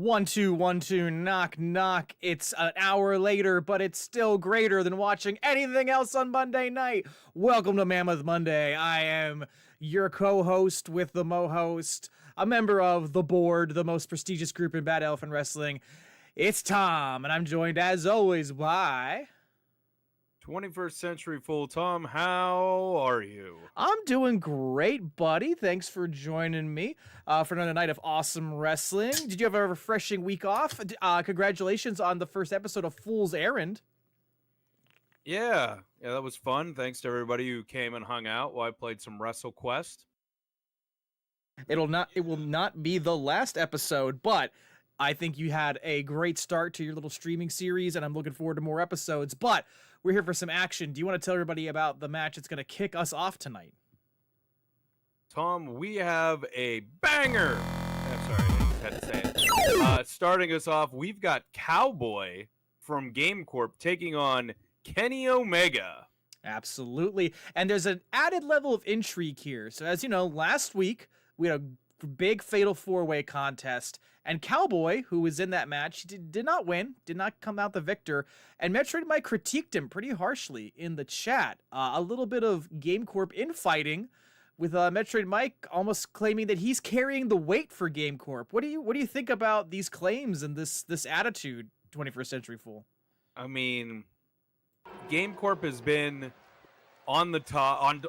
1 2 knock knock. It's an hour later, but it's still greater than watching anything else on Monday night. Welcome to Mammoth Monday. I am your co-host with the mo-host, a member of the board, the most prestigious group in Bad Elephant Wrestling. It's Tom, and I'm joined as always by 21st Century Fool. Tom, how are you? I'm doing great, buddy. Thanks for joining me for another night of awesome wrestling. Did you have a refreshing week off? Congratulations on the first episode of Fool's Errand. Yeah, that was fun. Thanks to everybody who came and hung out while I played some WrestleQuest. It will not be the last episode, but I think you had a great start to your little streaming series, and I'm looking forward to more episodes. But we're here for some action. Do you want to tell everybody about the match that's going to kick us off tonight? Tom, we have a banger. I'm sorry, I just had to say it. Starting us off, we've got Cowboy from Game Corp taking on Kenny Omega. Absolutely. And there's an added level of intrigue here. So as you know, last week we had a big fatal four-way contest, and Cowboy, who was in that match, did not win, did not come out the victor, and Metroid Mike critiqued him pretty harshly in the chat. A little bit of Game Corp infighting, with Metroid Mike almost claiming that he's carrying the weight for Game Corp. What do you think about these claims and this attitude, 21st Century Fool? I mean, Game Corp has been on the top, on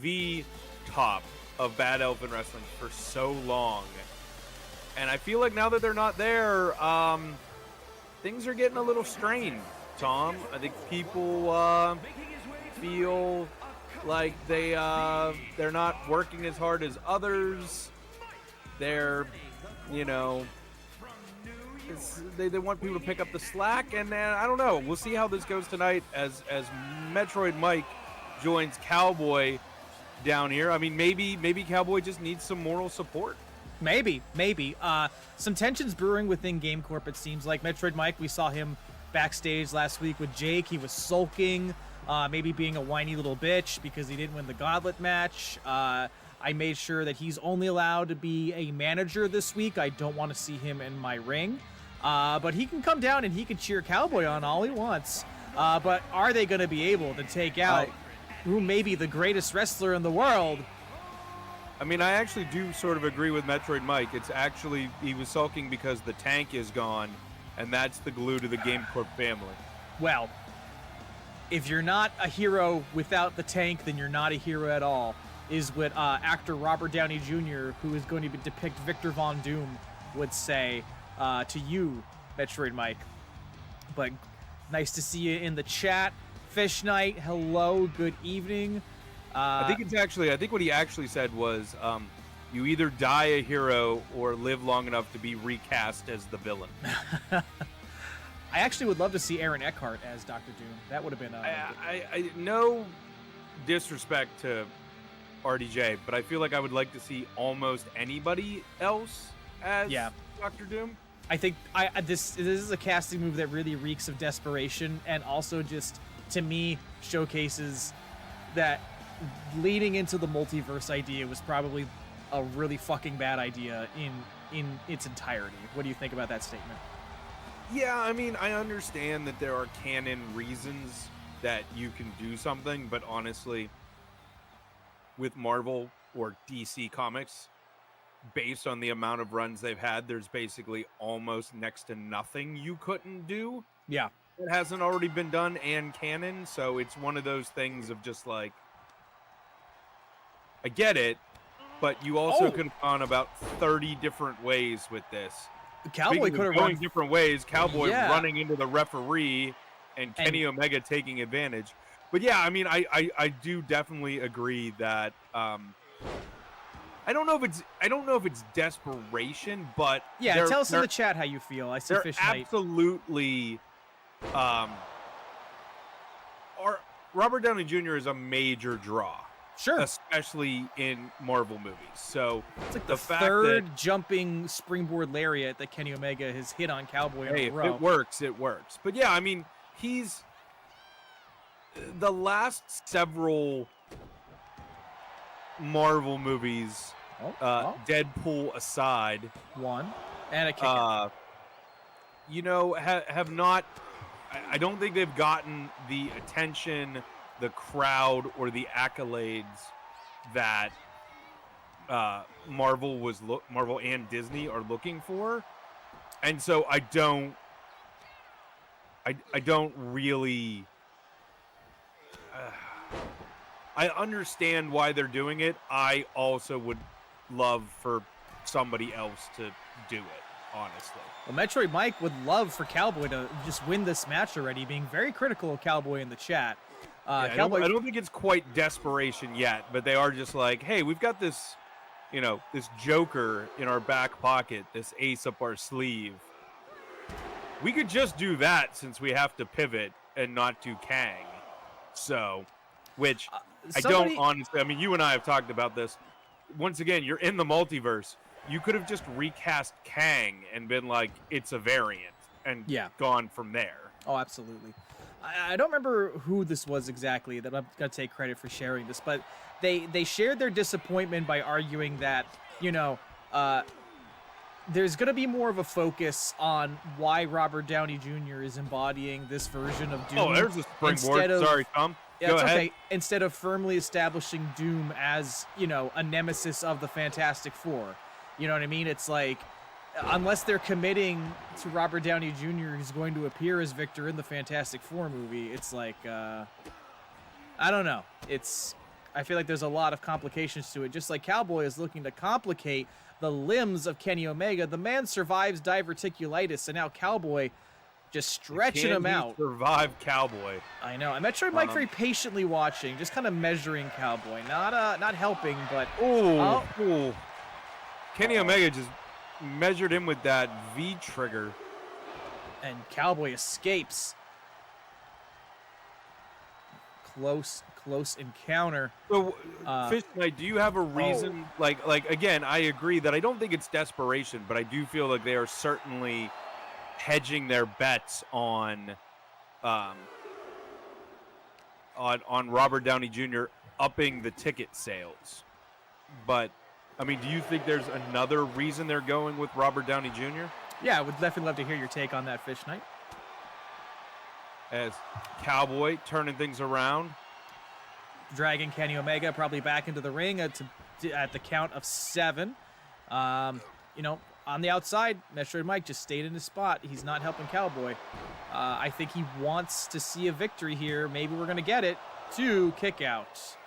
the top of Bad Elephant Wrestling for so long, and I feel like now that they're not there, things are getting a little strained. Tom, I think people feel like they're not working as hard as others. They're, they want people to pick up the slack, and I don't know. We'll see how this goes tonight as Metroid Mike joins Cowboy down here. I mean, maybe Cowboy just needs some moral support. Maybe. Some tensions brewing within Game Corp, it seems like. Metroid Mike, we saw him backstage last week with Jake. He was sulking, maybe being a whiny little bitch because he didn't win the gauntlet match. I made sure that he's only allowed to be a manager this week. I don't want to see him in my ring. But he can come down and he can cheer Cowboy on all he wants. But are they going to be able to take out who may be the greatest wrestler in the world? I mean, I actually do sort of agree with Metroid Mike. It's actually, he was sulking because the tank is gone, and that's the glue to the Game Corp family. Well, if you're not a hero without the tank, then you're not a hero at all, is what actor Robert Downey Jr., who is going to depict Victor Von Doom, would say to you, Metroid Mike. But nice to see you in the chat. Fish Knight, hello, good evening. I think what he actually said was, you either die a hero or live long enough to be recast as the villain. I actually would love to see Aaron Eckhart as Dr. Doom. That would have been... I no disrespect to RDJ, but I feel like I would like to see almost anybody else as Dr. Doom. I think this is a casting move that really reeks of desperation, and also just, to me, showcases that leading into the multiverse idea was probably a really fucking bad idea in its entirety. What do you think about that statement? Yeah, I mean, I understand that there are canon reasons that you can do something, but honestly, with Marvel or DC Comics, based on the amount of runs they've had, there's basically almost next to nothing you couldn't do. Yeah. It hasn't already been done and canon, so it's one of those things of just like, I get it, but you also could have gone about 30 different ways with this. Cowboy could have going different ways. Cowboy running into the referee and Kenny Omega taking advantage. But yeah, I mean, I do definitely agree that I don't know if it's desperation, but tell us in the chat how you feel. I see Fish Knight. Absolutely. Robert Downey Jr. is a major draw. Sure. Especially in Marvel movies. So it's like the third jumping springboard lariat that Kenny Omega has hit on Cowboy in a row. If it works, it works. But yeah, I mean, he's the last several Marvel movies, Deadpool aside, And a kick out. Have not. I don't think they've gotten the attention, the crowd, or the accolades that Marvel and Disney are looking for, and so I don't really. I understand why they're doing it. I also would love for somebody else to do it, honestly. Well, Metroid Mike would love for Cowboy to just win this match already, being very critical of Cowboy in the chat. Cowboy... I don't think it's quite desperation yet, but they are just like, hey, we've got this, this Joker in our back pocket, this ace up our sleeve. We could just do that since we have to pivot and not do Kang. So, which I don't honestly, I mean, you and I have talked about this. Once again, you're in the multiverse. You could have just recast Kang and been like, it's a variant, and gone from there. Oh, absolutely. I don't remember who this was exactly that I'm going to take credit for sharing this, but they shared their disappointment by arguing that, there's going to be more of a focus on why Robert Downey Jr. is embodying this version of Doom. Oh, there's a springboard. Sorry, Tom. Yeah, Go it's ahead. okay. Instead of firmly establishing Doom as, a nemesis of the Fantastic Four. You know what I mean? It's like, unless they're committing to Robert Downey Jr., who's going to appear as Victor in the Fantastic Four movie, it's like, I don't know. I feel like there's a lot of complications to it. Just like Cowboy is looking to complicate the limbs of Kenny Omega. The man survives diverticulitis, and now Cowboy just stretching him out. Survive Cowboy. I know. And Metroid Mike very patiently watching, just kind of measuring Cowboy, not helping, but Kenny Omega just measured him with that V trigger, and Cowboy escapes. Close encounter. So, Fish Knight, do you have a reason? Like again, I agree that I don't think it's desperation, but I do feel like they are certainly hedging their bets on Robert Downey Jr. upping the ticket sales. But I mean, do you think there's another reason they're going with Robert Downey Jr.? Yeah, I would definitely love to hear your take on that, Fish Knight. As Cowboy turning things around. Dragging Kenny Omega probably back into the ring at the count of 7. On the outside, Metroid Mike just stayed in his spot. He's not helping Cowboy. I think he wants to see a victory here. Maybe we're going to get it. 2 kickouts.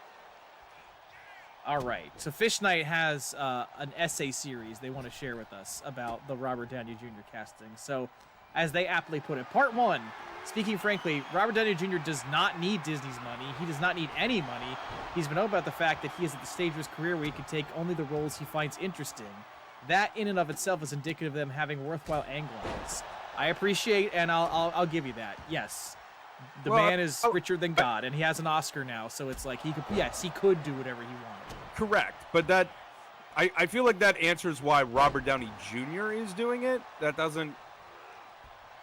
All right. So Fish Knight has an essay series they want to share with us about the Robert Downey Jr. casting. So as they aptly put it, part 1. Speaking frankly, Robert Downey Jr. does not need Disney's money. He does not need any money. He's been open about the fact that he is at the stage of his career where he can take only the roles he finds interesting. That in and of itself is indicative of them having worthwhile anglings. I appreciate, and I'll give you that. Yes, the man is richer than God, and he has an Oscar now, so it's like he could do whatever he wanted. Correct, but that I feel like that answers why Robert Downey Jr. is doing it. That doesn't.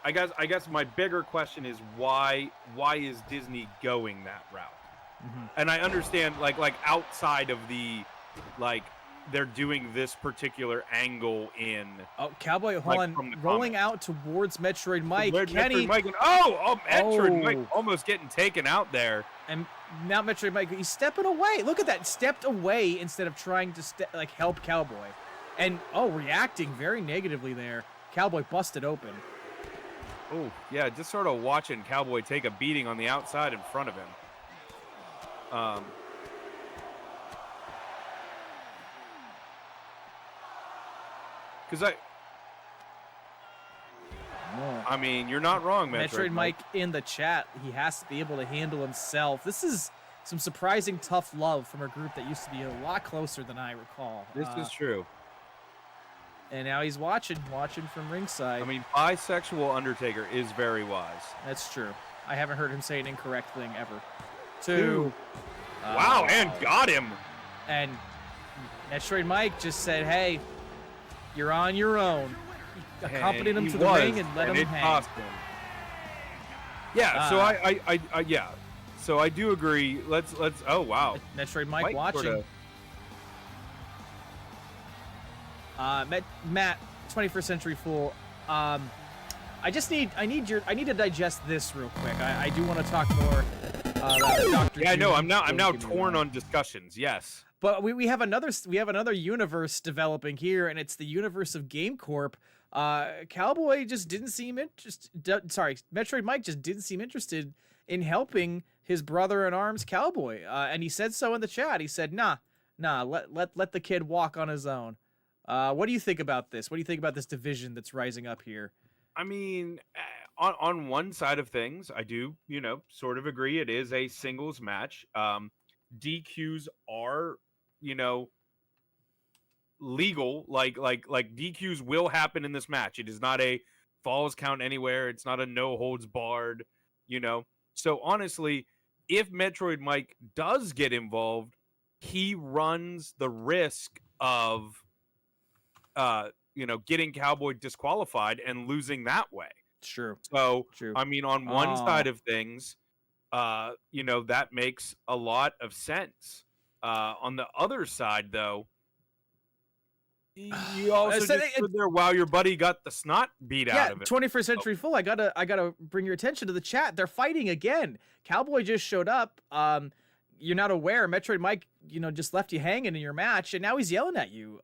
I guess my bigger question is why is Disney going that route? Mm-hmm. And I understand like outside of the they're doing this particular angle in Cowboy rolling out towards Metroid Mike. Metroid Mike and, Metroid Mike almost getting taken out there. And now Metroid Mike, he's stepping away. Look at that, stepped away instead of trying to help Cowboy. And reacting very negatively there. Cowboy busted open. Oh, yeah, just sort of watching Cowboy take a beating on the outside in front of him. Because I mean, you're not wrong, Metroid Mike in the chat, he has to be able to handle himself. This is some surprising tough love from a group that used to be a lot closer than I recall. This is true. And now he's watching from ringside. I mean, bisexual Undertaker is very wise. That's true. I haven't heard him say an incorrect thing ever. 2. Wow, and got him. And Metroid Mike just said, hey, you're on your own. Accompanied him to the ring and let him hang. Cost him. Yeah, so I do agree. Let's oh wow. Metroid Mike watching. Sorta... Matt, 21st Century Fool. I need to digest this real quick. I do want to talk more about Dr. Yeah, no, Doom. I'm now torn on discussions. Yes. But we have another universe developing here, and it's the universe of Game Corp. Cowboy just didn't seem Metroid Mike just didn't seem interested in helping his brother in arms, Cowboy. And he said so in the chat. He said, "Nah, let the kid walk on his own." What do you think about this? What do you think about this division that's rising up here? I mean, on one side of things, I do, sort of agree. It is a singles match. DQs are, legal. Like DQs will happen in this match. It is not a falls count anywhere. It's not a no holds barred. So honestly, if Metroid Mike does get involved, he runs the risk of, getting Cowboy disqualified and losing that way. True. So, True. I mean, on one side of things, that makes a lot of sense. On the other side, though, you also just stood there while your buddy got the snot beat out of it. 21st Century Fool. I gotta bring your attention to the chat. They're fighting again. Cowboy just showed up. You're not aware. Metroid Mike, just left you hanging in your match, and now he's yelling at you.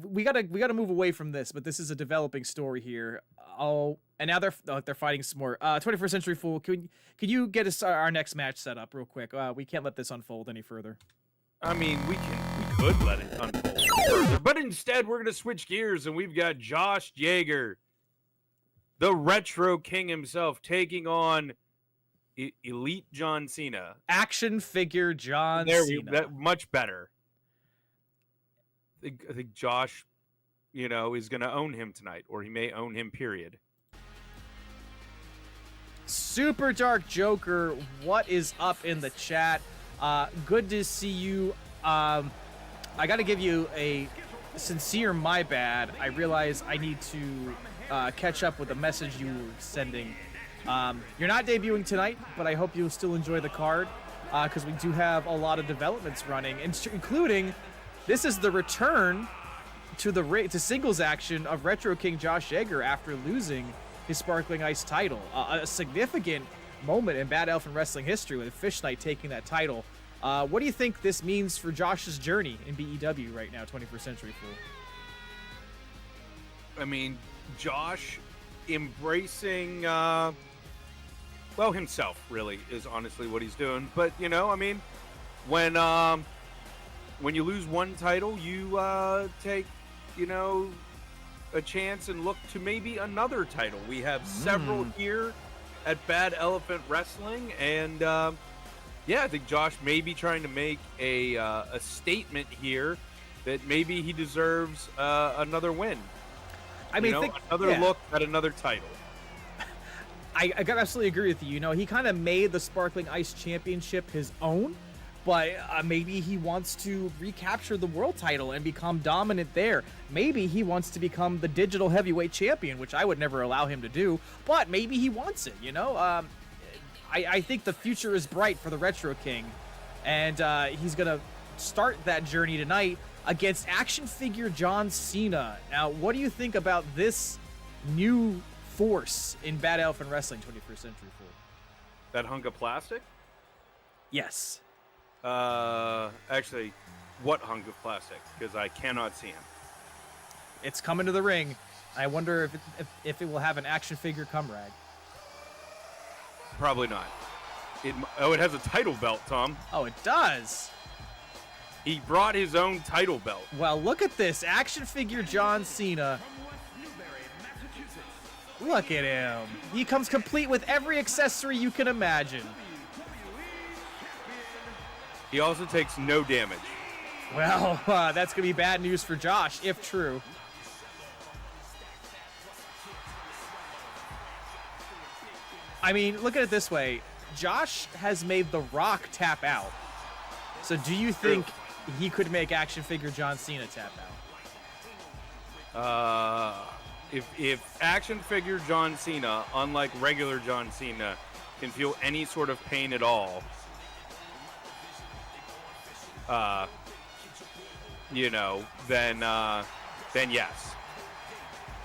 We gotta move away from this, but this is a developing story here. And now they're fighting some more. 21st Century Fool, could you get us our next match set up real quick? We can't let this unfold any further. I mean, we could let it unfold further, but instead we're gonna switch gears, and we've got Josh Jaeger, the Retro King himself, taking on Elite John Cena. Action figure John Cena. Much better. I think Josh, is going to own him tonight, or he may own him, period. Super Dark Joker, what is up in the chat? Good to see you. I got to give you a sincere my bad. I realize I need to catch up with the message you were sending. You're not debuting tonight, but I hope you'll still enjoy the card, because we do have a lot of developments running, including... This is the return to singles action of Retro King Josh Jaeger after losing his Sparkling Ice title. A significant moment in Bad Elephant Wrestling history with Fish Knight taking that title. What do you think this means for Josh's journey in BEW right now, 21st Century Fool? I mean, Josh embracing, himself, really, is honestly what he's doing. But, when you lose one title, you take, a chance and look to maybe another title. We have several here at Bad Elephant Wrestling, and I think Josh may be trying to make a statement here that maybe he deserves another win. Another look at another title. I absolutely agree with you. He kind of made the Sparkling Ice Championship his own. But maybe he wants to recapture the world title and become dominant there. Maybe he wants to become the digital heavyweight champion, which I would never allow him to do. But maybe he wants it, I think the future is bright for the Retro King. And he's going to start that journey tonight against action figure John Cena. Now, what do you think about this new force in Bad Elephant Wrestling 21st Century Fool? That hunk of plastic? Yes. Actually, what hunk of plastic? Because I cannot see him. It's coming to the ring. I wonder if it will have an action figure cum rag. Probably not. It has a title belt, Tom. Oh, it does. He brought his own title belt. Well, look at this action figure John Cena. Look at him. He comes complete with every accessory you can imagine. He also takes no damage. Well, that's going to be bad news for Josh, if true. I mean, look at it this way. Josh has made The Rock tap out. So do you think he could make action figure John Cena tap out? If action figure John Cena, unlike regular John Cena, can feel any sort of pain at all, then yes.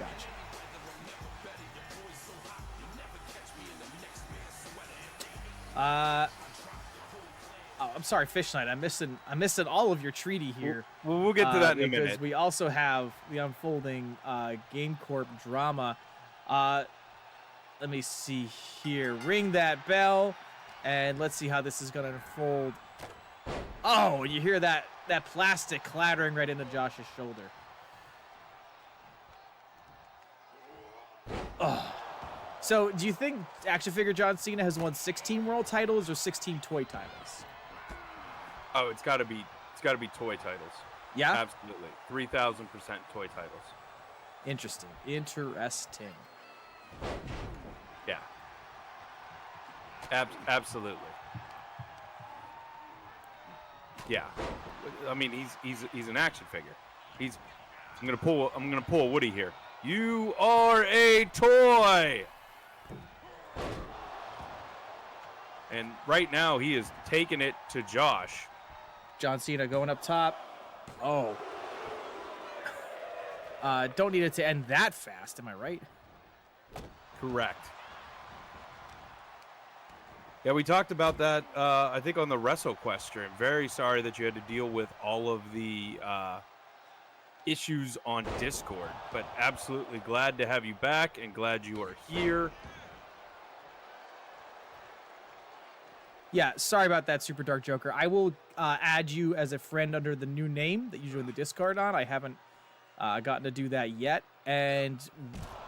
Gotcha. Oh, I'm sorry, Fish Knight. I'm missing all of your treaty here. We'll get to that in a because minute. we also have the unfolding Game Corp drama. Let me see here. Ring that bell, and let's see how this is going to unfold. Oh, you hear that plastic clattering right into Josh's shoulder. Oh. So, do you think action figure John Cena has won 16 world titles or 16 toy titles? Oh, it's got to be toy titles. Yeah, Absolutely. 3,000% toy titles. Interesting. Yeah. Absolutely. Yeah. I mean, he's an action figure. I'm gonna pull a Woody here. You are a toy. And right now he is taking it to Josh. John Cena going up top. Oh. Don't need it to end that fast, am I right? Correct. Yeah, we talked about that, I think, on the WrestleQuest stream. Very sorry that you had to deal with all of the issues on Discord, but absolutely glad to have you back and glad you are here. Yeah, sorry about that, Super Dark Joker. I will add you as a friend under the new name that you joined the Discord on. I haven't gotten to do that yet. And,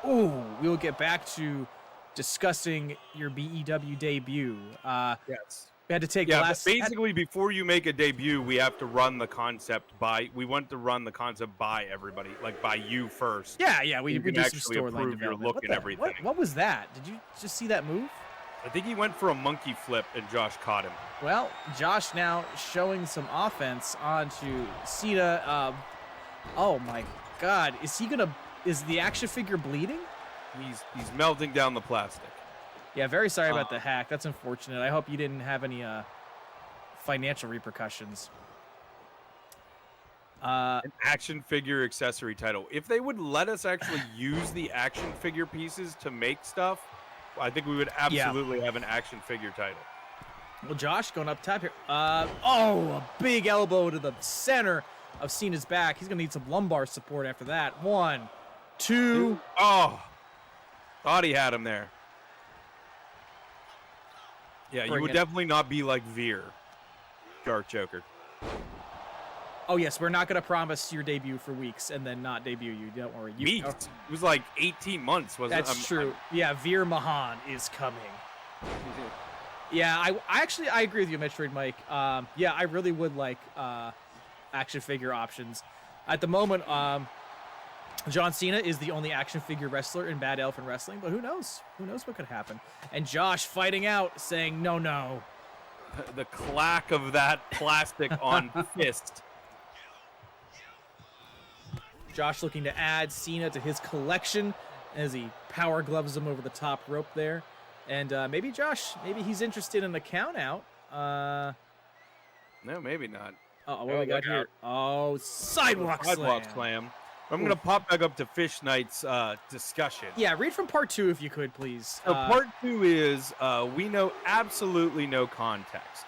we will get back to discussing your BEW debut. Yes. We had to take basically, before you make a debut, we have to run the concept by. We want to run the concept by everybody, like by you first. Yeah, we can do some actually storyline approve your development. look and everything. What was that? Did you just see that move? I think he went for a monkey flip and Josh caught him. Well, Josh now showing some offense onto Cena. Oh my God, is the action figure bleeding? He's melting down the plastic. Yeah, very sorry about the hack. That's unfortunate. I hope you didn't have any financial repercussions. An action figure accessory title. If they would let us actually use the action figure pieces to make stuff, I think we would absolutely have an action figure title. Well, Josh going up top here. A big elbow to the center of Cena's back. He's going to need some lumbar support after that. 1, 2. Oh, thought he had him there. Yeah, you would definitely not be like Veer, Dark Joker. Oh, yes, we're not going to promise your debut for weeks and then not debut you. Don't worry. Weeks? It was like 18 months, wasn't it? That's true. Yeah, Veer Mahan is coming. Yeah, I agree with you, Metroid Mike. Yeah, I really would like action figure options. At the moment, John Cena is the only action figure wrestler in Bad Elephant Wrestling, but who knows? Who knows what could happen? And Josh fighting out, saying, no. The clack of that plastic on fist. Josh looking to add Cena to his collection as he power gloves him over the top rope there. And maybe he's interested in a count out. No, maybe not. What do we got here? Oh, sidewalk slam. I'm going to pop back up to Fish Knight's discussion. Yeah, read from part 2 if you could, please. So part 2 is we know absolutely no context.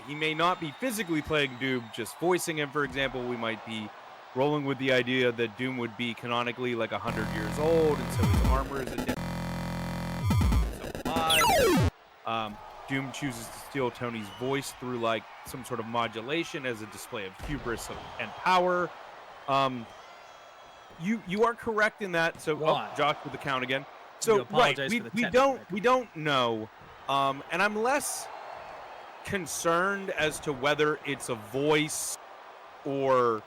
He may not be physically playing Doom, just voicing him, for example. We might be rolling with the idea that Doom would be canonically like 100 years old, and so his armor is a different. Doom chooses to steal Tony's voice through like some sort of modulation as a display of hubris and power. You are correct in that. So Josh with the count again. So right, we don't know, and I'm less concerned as to whether it's a voice or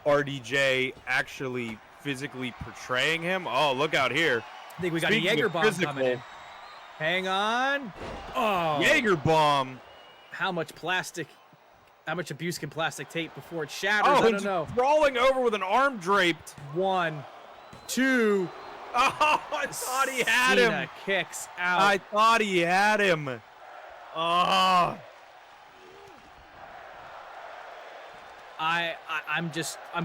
RDJ actually physically portraying him. Oh, look out here. I think we got a Jaeger bomb coming in. Hang on. Oh. Jaeger bomb. How much abuse can plastic take before it shatters? I don't know. Crawling over with an arm draped. 1, 2. Oh, I thought he had him. Cena kicks out. I thought he had him. Oh. I'm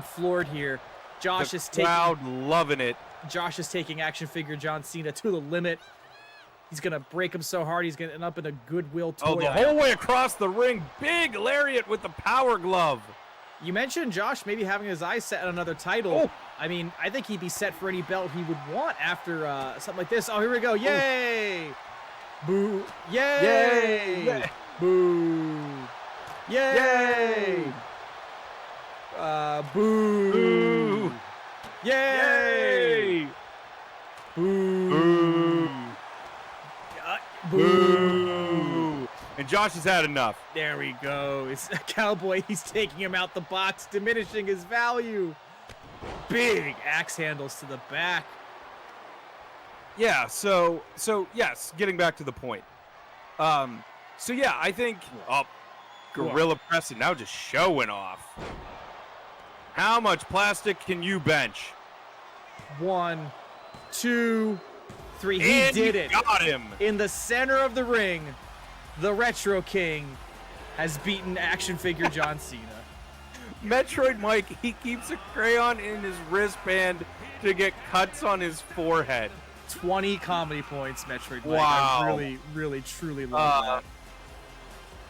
floored here. Josh is taking. The crowd loving it. Josh is taking action figure John Cena to the limit. He's going to break him so hard, he's going to end up in a Goodwill toy. Oh, the whole way across the ring. Big lariat with the power glove. You mentioned Josh maybe having his eyes set on another title. Oh. I mean, I think he'd be set for any belt he would want after something like this. Oh, here we go. Yay! Boo! Yay! Yay! Boo! Yay! Boo! Boo! Yay! Yay! Boo! Boo! Boo! Boo! And Josh has had enough. There we go. It's a Cowboy. He's taking him out the box, diminishing his value. Big axe handles to the back. Yeah, so yes, getting back to the point. So yeah, I think Gorilla Pressing now just showing off. How much plastic can you bench? 1, 2, 3. And He did you it. got him. In the center of the ring, the Retro King has beaten action figure John Cena. Metroid Mike, he keeps a crayon in his wristband to get cuts on his forehead. 20 comedy points, Metroid Mike. Wow. I really, really, truly love that.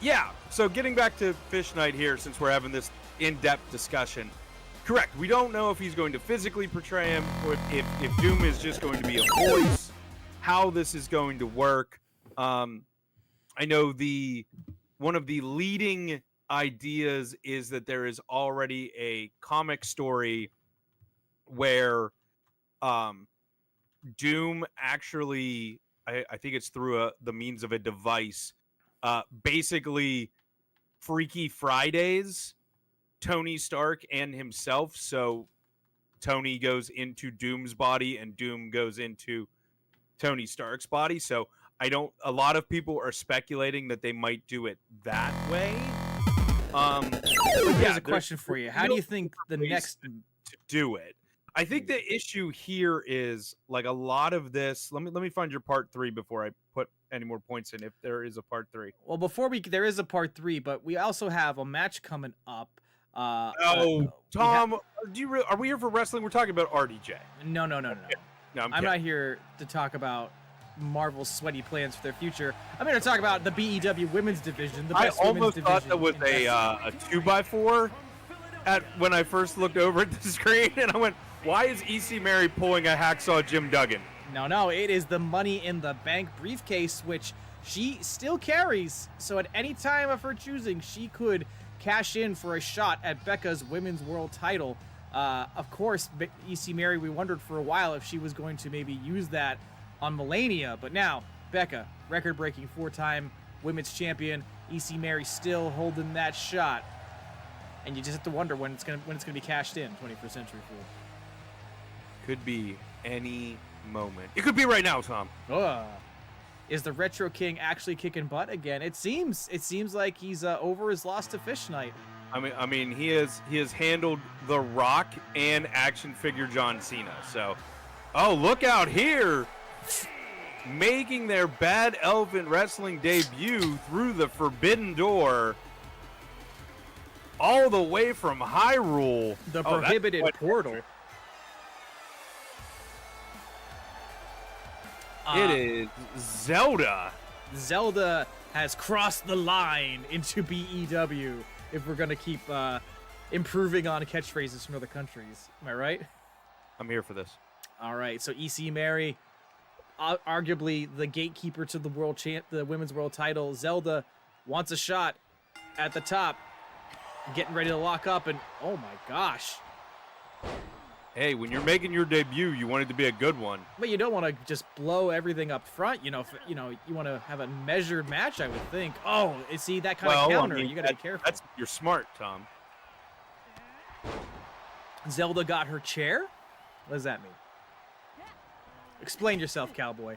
Yeah, so getting back to Fish Knight here, since we're having this in-depth discussion. Correct, we don't know if he's going to physically portray him, or if Doom is just going to be a voice, how this is going to work. I know one of the leading ideas is that there is already a comic story where Doom actually, I think it's through the means of a device, basically Freaky Fridays Tony Stark and himself. So Tony goes into Doom's body and Doom goes into Tony Stark's body. So a lot of people are speculating that they might do it that way. Here's a question for you. How do you think the next to do it? I think the issue here is like a lot of this. Let me find your part 3 before I put any more points in, if there is a part 3. Well, there is a part 3, but we also have a match coming up. Tom, are we here for wrestling? We're talking about RDJ. No. No, I'm not here to talk about Marvel's sweaty plans for their future. I'm here to talk about the BEW women's division. The best I women's almost division thought that was a 2x4 when I first looked over at the screen, and I went, "Why is EC Mary pulling a hacksaw Jim Duggan?" No, it is the Money in the Bank briefcase, which she still carries. So at any time of her choosing, she could cash in for a shot at Becca's women's world title. Of course, EC Mary, we wondered for a while if she was going to maybe use that on Melania, but now Becca, record-breaking 4-time women's champion, EC Mary still holding that shot, and you just have to wonder when it's gonna be cashed in. 21st Century Fool. Could be any moment. It could be right now, Tom. Is the Retro King actually kicking butt again? It seems like he's over his loss to Fish Knight. I mean, he has handled The Rock and action figure John Cena. So, look out here, making their Bad Elephant Wrestling debut through the Forbidden Door, all the way from Hyrule, the prohibited portal. It is Zelda. Zelda has crossed the line into BEW. If we're gonna keep improving on catchphrases from other countries, am I right? I'm here for this. All right, so EC Mary, arguably the gatekeeper to the women's world title. Zelda wants a shot at the top, getting ready to lock up, and oh my gosh. Hey, when you're making your debut, you want it to be a good one. But you don't want to just blow everything up front. You want to have a measured match, I would think. Oh, see that kind of counter. You got to be careful. You're smart, Tom. Zelda got her chair? What does that mean? Explain yourself, cowboy.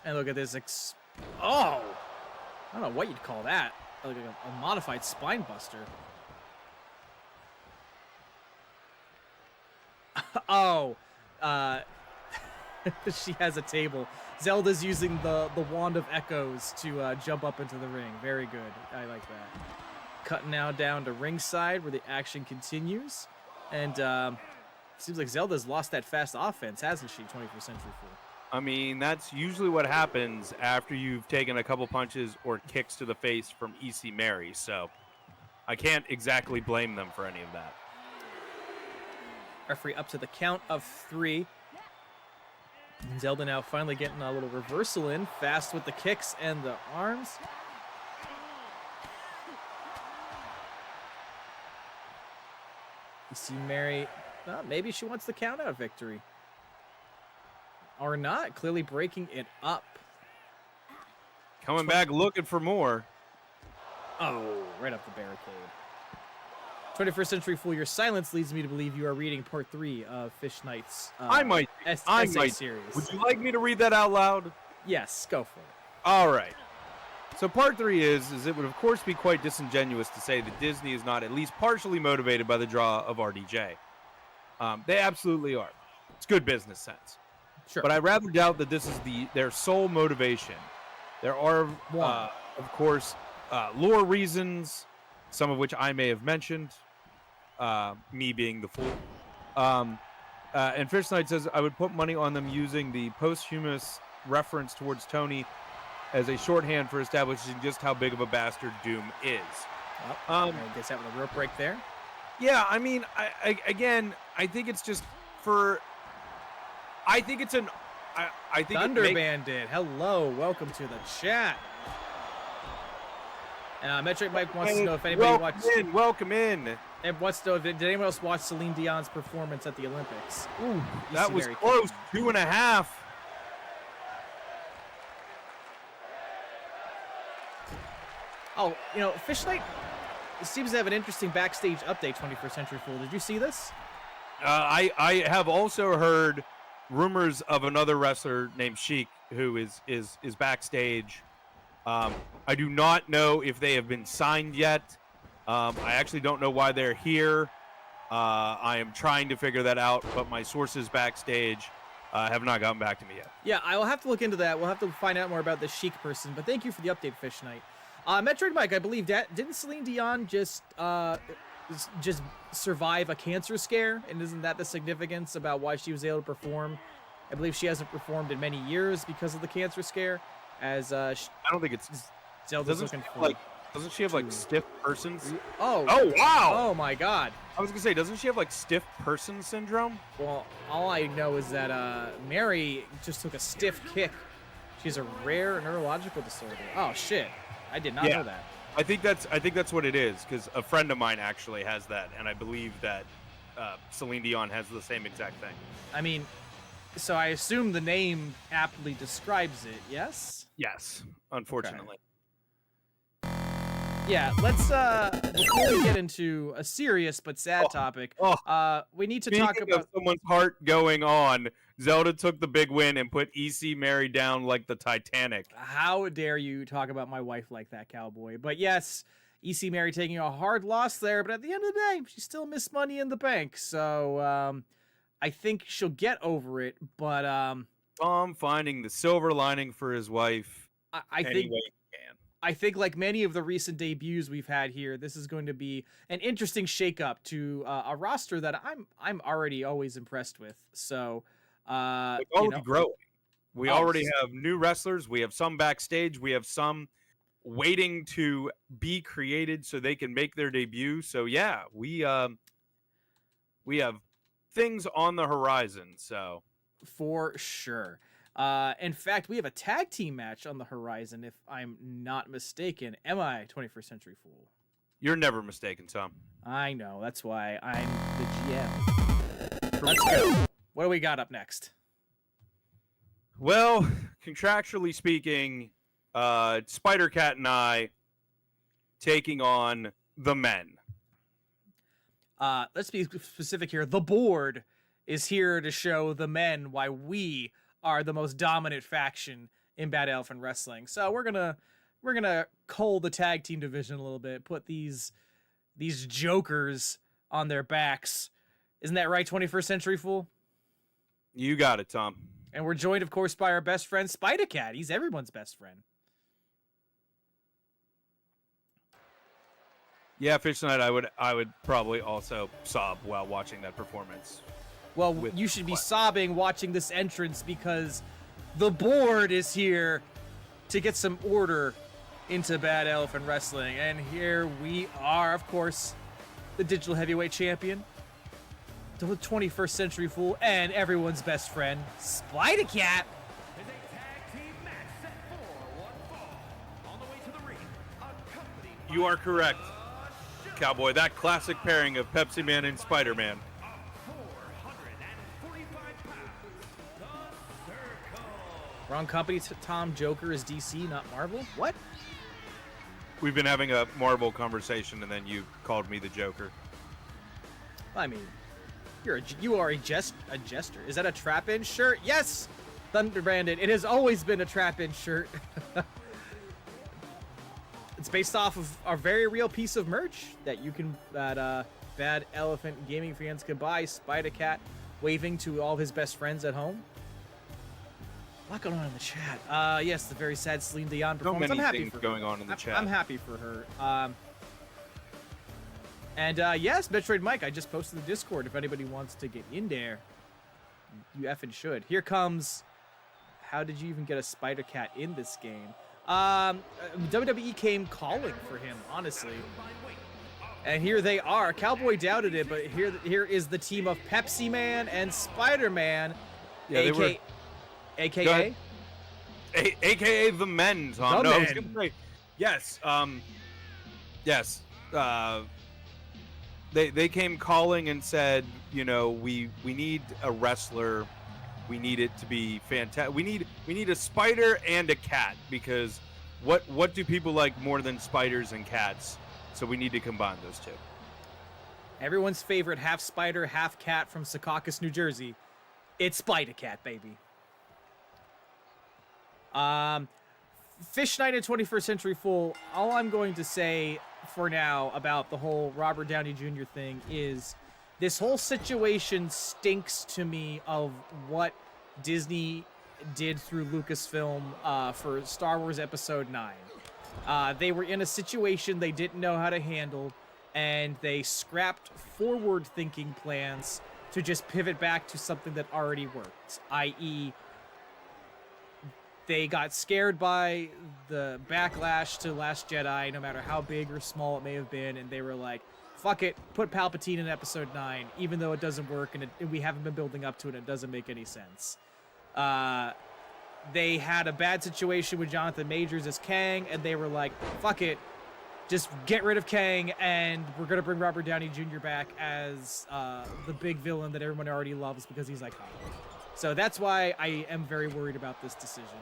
And look at this. I don't know what you'd call that. Like a modified spine buster. She has a table. Zelda's using the Wand of Echoes to jump up into the ring. Very good. I like that. Cutting now down to ringside where the action continues. And Seems like Zelda's lost that fast offense, hasn't she? 21st Century Fool. I mean, that's usually what happens after you've taken a couple punches or kicks to the face from EC Mary, so I can't exactly blame them for any of that. Referee up to the count of 3. And Zelda now finally getting a little reversal in, fast with the kicks and the arms. You see Mary, well, maybe she wants the count-out victory. Or not, clearly breaking it up. Coming back looking for more. Oh, right up the barricade. 21st Century Fool, your silence leads me to believe you are reading part 3 of Fish Knight's I might. series. Would you like me to read that out loud? Yes, go for it. All right. So part 3 is it would of course be quite disingenuous to say that Disney is not at least partially motivated by the draw of RDJ. They absolutely are. It's good business sense. Sure. But I rather doubt that this is their sole motivation. There are, of course, lore reasons, some of which I may have mentioned, me being the fool. And Fish Knight says, I would put money on them using the posthumous reference towards Tony as a shorthand for establishing just how big of a bastard Doom is. I guess that with a rope break there. Yeah, I mean, I think it's just for... I think it's an... I think Thunder Bandit, hello, welcome to the chat. Metric Mike wants to know if anybody watched... Welcome in. And wants to know, did anyone else watch Celine Dion's performance at the Olympics? Ooh, that was close, 2.5. Oh, you know, Fish Knight seems to have an interesting backstage update, 21st Century Fool. Did you see this? I have also heard rumors of another wrestler named Sheik who is backstage. I do not know if they have been signed yet. I actually don't know why they're here. I am trying to figure that out, but my sources backstage have not gotten back to me yet. Yeah, I will have to look into that. We'll have to find out more about the Sheik person, but thank you for the update, Fish Knight. Metroid Mike, I believe that didn't Celine Dion just survive a cancer scare, and isn't that the significance about why she was able to perform? I believe she hasn't performed in many years because of the cancer scare. As I don't think it's Zelda's looking for. Doesn't she have like stiff persons? Oh wow! Oh my God! I was gonna say, doesn't she have like stiff person syndrome? Well, all I know is that Mary just took a stiff kick. She has a rare neurological disorder. Oh shit! I did not know that. I think that's what it is, because a friend of mine actually has that, and I believe that Celine Dion has the same exact thing. I mean, so I assume the name aptly describes it. Yes. Yes, unfortunately. Okay. Yeah, let's before we get into a serious but sad topic, we need to talk about someone's heart going on. Zelda took the big win and put EC Mary down like the Titanic. How dare you talk about my wife like that, cowboy? But yes, EC Mary taking a hard loss there, but at the end of the day, she still missed Money in the Bank. So I think she'll get over it, but Tom finding the silver lining for his wife. I think like many of the recent debuts we've had here, this is going to be an interesting shakeup to a roster that I'm already always impressed with. So growing. We already have new wrestlers. We have some backstage. We have some waiting to be created so they can make their debut. So yeah, we have things on the horizon. So for sure. In fact, we have a tag team match on the horizon, if I'm not mistaken. Am I, 21st Century Fool? You're never mistaken, Tom. I know. That's why I'm the GM. Let's go. What do we got up next? Well, contractually speaking, Spider-Cat and I taking on the men. Let's be specific here. The board is here to show the men why we are the most dominant faction in Bad Elephant Wrestling. So we're gonna cull the tag team division a little bit, put these jokers on their backs. Isn't that right, 21st Century Fool? You got it, Tom. And we're joined, of course, by our best friend, Spider-Cat. He's everyone's best friend. Yeah, Fish Night, I would probably also sob while watching that performance. Well, with you should be what? sobbing watching this entrance because the board is here to get some order into Bad Elephant Wrestling. And here we are, of course, the digital heavyweight champion, the 21st Century Fool, and everyone's best friend, Spider Cat. You are correct, Cowboy. That classic pairing of Pepsi Man and Spider-Man. Wrong company, Tom. Joker is DC, not Marvel. What? We've been having a Marvel conversation, and then you called me the Joker. I mean, you are a jester. Is that a Trap-In shirt? Yes! Thunder Bandit. It has always been a Trap-In shirt. It's based off of a very real piece of merch that Bad Elephant gaming fans can buy. Spider Cat waving to all of his best friends at home. A lot going on in the chat. Yes, the very sad Celine Dion performance. So many I'm happy things for going her. on in the chat. I'm happy for her. Yes, Metroid Mike, I just posted the Discord. If anybody wants to get in there, you effing should. Here comes. How did you even get a Spider Cat in this game? WWE came calling for him, honestly. And here they are. Cowboy doubted it, but here is the team of Pepsi Man and Spider-Man, Yeah, AKA AKA the men, Tom. The No, I was Men. gonna say, yes. Yes. They came calling and said, you know, we need a wrestler. We need it to be fantastic. We need a spider and a cat, because what do people like more than spiders and cats? So we need to combine those two. everyone's favorite half spider, half cat from Secaucus, New Jersey. It's Spider Cat, baby. Fish Knight and 21st Century Fool, all I'm going to say for now about the whole Robert Downey Jr. thing is this whole situation stinks to me of what Disney did through Lucasfilm for Star Wars Episode 9. They were in a situation they didn't know how to handle, and they scrapped forward-thinking plans to just pivot back to something that already worked, i.e., they got scared by the backlash to Last Jedi, no matter how big or small it may have been, and they were like, fuck it, put Palpatine in Episode 9, even though it doesn't work and we haven't been building up to it, it doesn't make any sense. They had a bad situation with Jonathan Majors as Kang, and they were like, fuck it, just get rid of Kang, and we're going to bring Robert Downey Jr. back as the big villain that everyone already loves because he's iconic. So that's why I am very worried about this decision.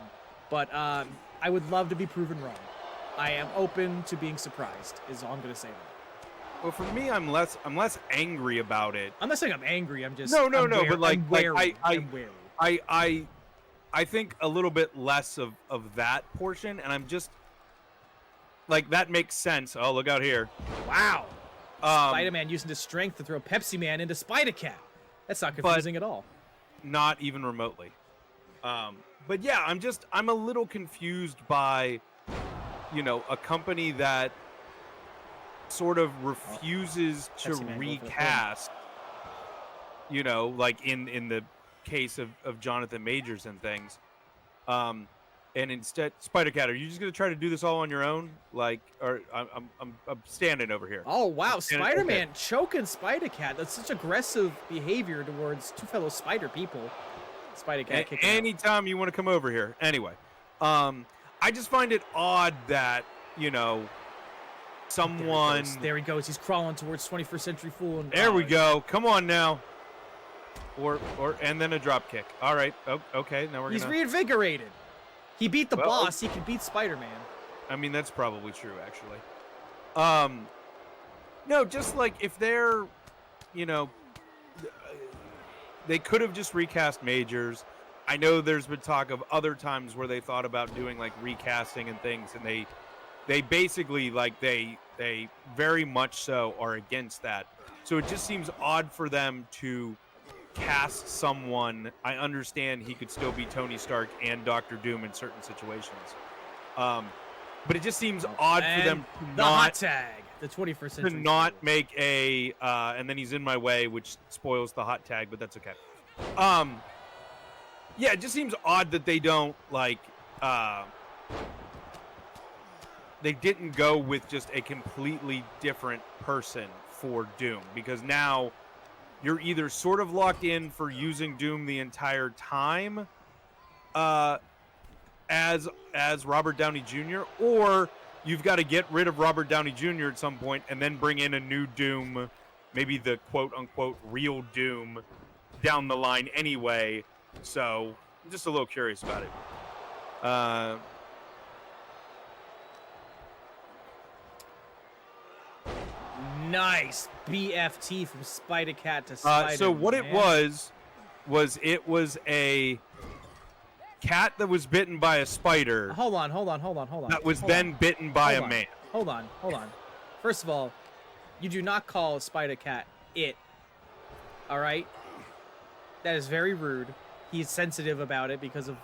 But I would love to be proven wrong. I am open to being surprised, is all I'm going to say about it. Well, for me, I'm less angry about it. I'm not saying I'm angry, I'm just... No, I'm but like, I'm wary. like I'm wary. I think a little bit less of that portion, and I'm just like, that makes sense. Oh, look out here! Wow. Spider-Man using his strength to throw Pepsi Man into Spider-Cat. That's not confusing at all. Not even remotely. But yeah, I'm a little confused by, you know, a company that sort of refuses to Pepsi Man, recast, you know, like in the case of Jonathan Majors and things. And instead, Spider-Cat, are you just gonna try to do this all on your own? Like, or I'm standing over here. Oh, wow. Spider-Man okay. choking Spider-Cat. That's such aggressive behavior towards two fellow spider people. Spider-Cat kicking out. Anytime you want to come over here. Anyway, I just find it odd that, you know, someone... There he goes. He's crawling towards 21st Century Fool. And, There we go. Come on now. And then a drop kick. All right. Oh, okay. Now we're He's gonna... reinvigorated. He beat the Well, boss. He can beat Spider-Man. I mean, that's probably true, actually. No, just like if they're, you know, they could have just recast Majors. I know there's been talk of other times where they thought about doing like recasting and things, and they basically, like, they very much so are against that. So it just seems odd for them to cast someone. I understand he could still be Tony Stark and Doctor Doom in certain situations. But it just seems odd for them to the hot not tag, the 21st to century. not make a and then he's in my way, which spoils the hot tag, but that's okay. Yeah, it just seems odd that they don't like they didn't go with just a completely different person for Doom, because now you're either sort of locked in for using Doom the entire time as Robert Downey Jr., or you've got to get rid of Robert Downey Jr. at some point and then bring in a new Doom, maybe the quote-unquote real Doom down the line anyway. So I'm just a little curious about it. Nice BFT from Spider-Cat to Spider-Man. So what it was a cat that was bitten by a spider. Hold on. That was then bitten by a man. Hold on. First of all, you do not call Spider-Cat it. All right? That is very rude. He's sensitive about it because of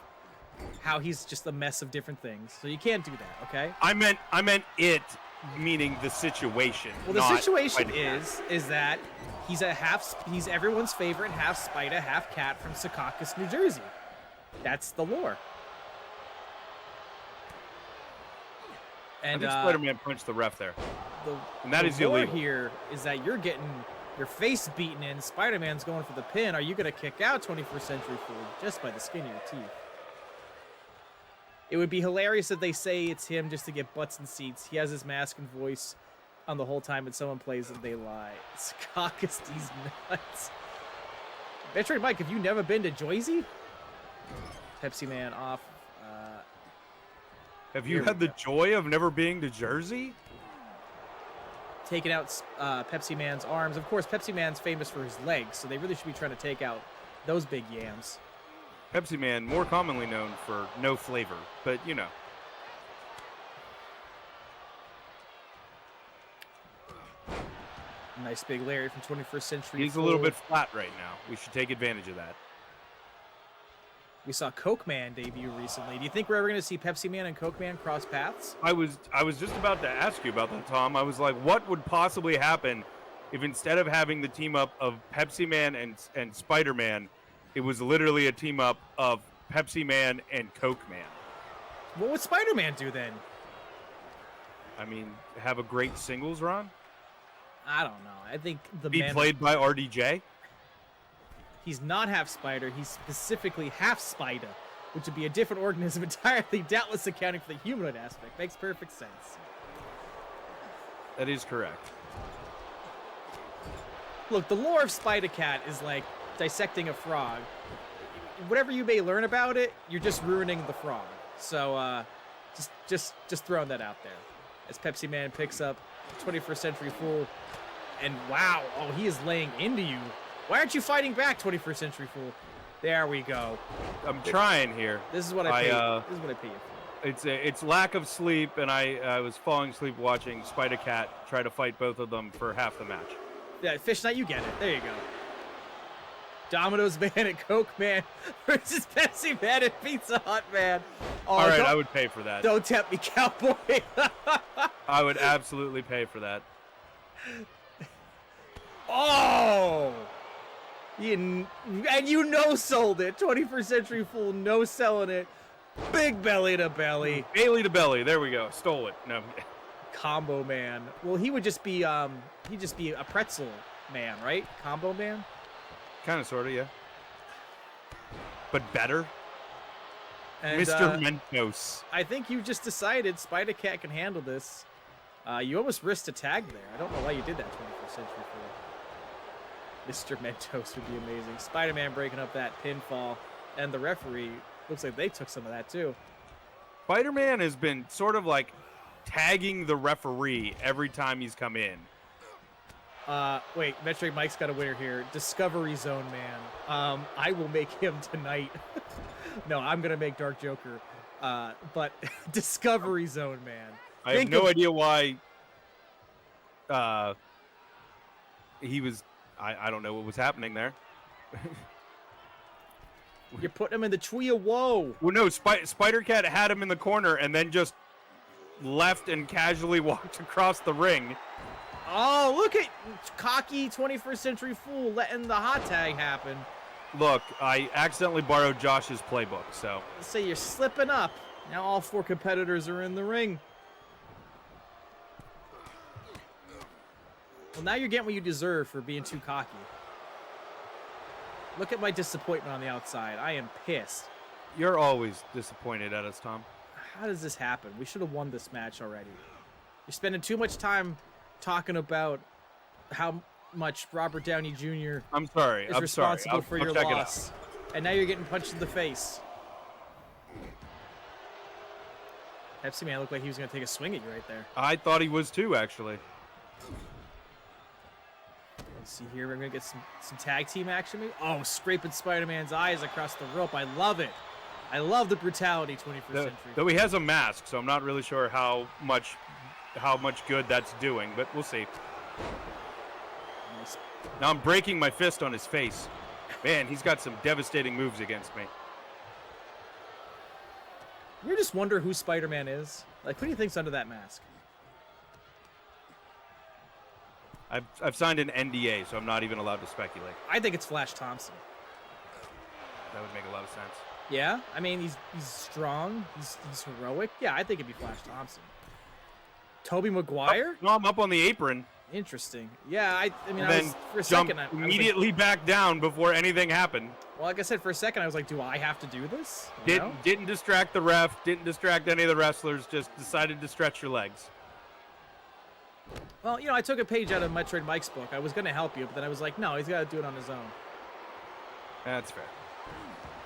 how he's just a mess of different things. So you can't do that, okay? I meant it, meaning the situation. Well, the situation is that he's everyone's favorite half spider, half cat from Secaucus, New Jersey. That's the lore. And I think Spider-Man punched the ref there. And that is the lore illegal. Here is that you're getting your face beaten in. Spider-Man's going for the pin. Are you going to kick out 21st Century Fool just by the skin of your teeth? It would be hilarious if they say it's him just to get butts and seats. He has his mask and voice on the whole time, and someone plays and they lie. Secaucus, these nuts. Metroid Mike, have you never been to Jersey? Pepsi Man off. Have you had the joy of never being to Jersey? Taking out Pepsi Man's arms. Of course, Pepsi Man's famous for his legs, so they really should be trying to take out those big yams. Pepsi Man, more commonly known for no flavor, but you know. Nice big Larry from 21st Century. He's a little bit flat right now. We should take advantage of that. We saw Coke Man debut recently. Do you think we're ever going to see Pepsi Man and Coke Man cross paths? I was just about to ask you about that, Tom. I was like, what would possibly happen if instead of having the team up of Pepsi Man and Spider-Man, it was literally a team up of Pepsi Man and Coke Man? What would Spider-Man do then? I mean, have a great singles run? I don't know. I think Be played by RDJ? He's not half spider. He's specifically half spider, which would be a different organism entirely, doubtless accounting for the humanoid aspect. Makes perfect sense. That is correct. Look, the lore of Spider-Cat is like dissecting a frog. Whatever you may learn about it, you're just ruining the frog. So, just throwing that out there. As Pepsi Man picks up 21st Century Fool, and wow, oh, he is laying into you. Why aren't you fighting back, 21st Century Fool? There we go. I'm trying here. This is what I pay. This is what I pay you for. It's lack of sleep, and I was falling asleep watching Spider-Cat try to fight both of them for half the match. Yeah, Fish Knight, you get it. There you go. Domino's Man and Coke Man versus Pepsi Man and Pizza Hut Man. Oh, all right, I would pay for that. Don't tempt me, cowboy. I would absolutely pay for that. Oh! And you no-sold it. 21st Century Fool no-selling it. Big belly to belly. Bailey to belly. There we go. Stole it. No. Combo Man. Well, he would just be he'd just be a pretzel man, right? Combo Man? Kind of, sort of, yeah. But better. And, Mr. Mentos. I think you just decided Spider-Cat can handle this. You almost risked a tag there. I don't know why you did that, 21st Century Fool. Mr. Mentos would be amazing. Spider-Man breaking up that pinfall. And the referee, looks like they took some of that too. Spider-Man has been sort of like tagging the referee every time he's come in. Wait, Metroid Mike's got a winner here. Discovery Zone Man. I will make him tonight. No, I'm going to make Dark Joker. But Discovery Zone Man. I have no idea why he was... I don't know what was happening there. You're putting him in the tree of woe. Well, no, Spider-Cat had him in the corner and then just left and casually walked across the ring. Oh, look at cocky 21st Century Fool letting the hot tag happen. Look, I accidentally borrowed Josh's playbook, so. Let's say you're slipping up. Now all 4 competitors are in the ring. Well, now you're getting what you deserve for being too cocky. Look at my disappointment on the outside. I am pissed. You're always disappointed at us, Tom. How does this happen? We should have won this match already. You're spending too much time talking about how much Robert Downey Jr. I'm sorry. is I'm responsible sorry. for I'll your check loss. And now you're getting punched in the face. Pepsi Man looked like he was going to take a swing at you right there. I thought he was too, actually. Let's see here. We're going to get some tag team action. Maybe? Oh, scraping Spider-Man's eyes across the rope. I love it. I love the brutality 21st century. Though he has a mask, so I'm not really sure how much good that's doing, but we'll see. Nice. Now I'm breaking my fist on his face. Man, he's got some devastating moves against me. You just wonder who Spider-Man is? Like, who do you think's under that mask? I've signed an NDA, so I'm not even allowed to speculate. I think it's Flash Thompson. That would make a lot of sense. Yeah? I mean, he's strong. He's heroic. Yeah, I think it'd be Flash Thompson. Tobey Maguire? No, I'm up on the apron. Interesting. Yeah, I mean, And I then was, for a jump second, I was like, immediately back down before anything happened. well, like I said, for a second, I was like, do I have to do this? You know? Didn't distract the ref, didn't distract any of the wrestlers, just decided to stretch your legs. Well, you know, I took a page out of Metroid Mike's book. I was going to help you, but then I was like, no, he's got to do it on his own. That's fair.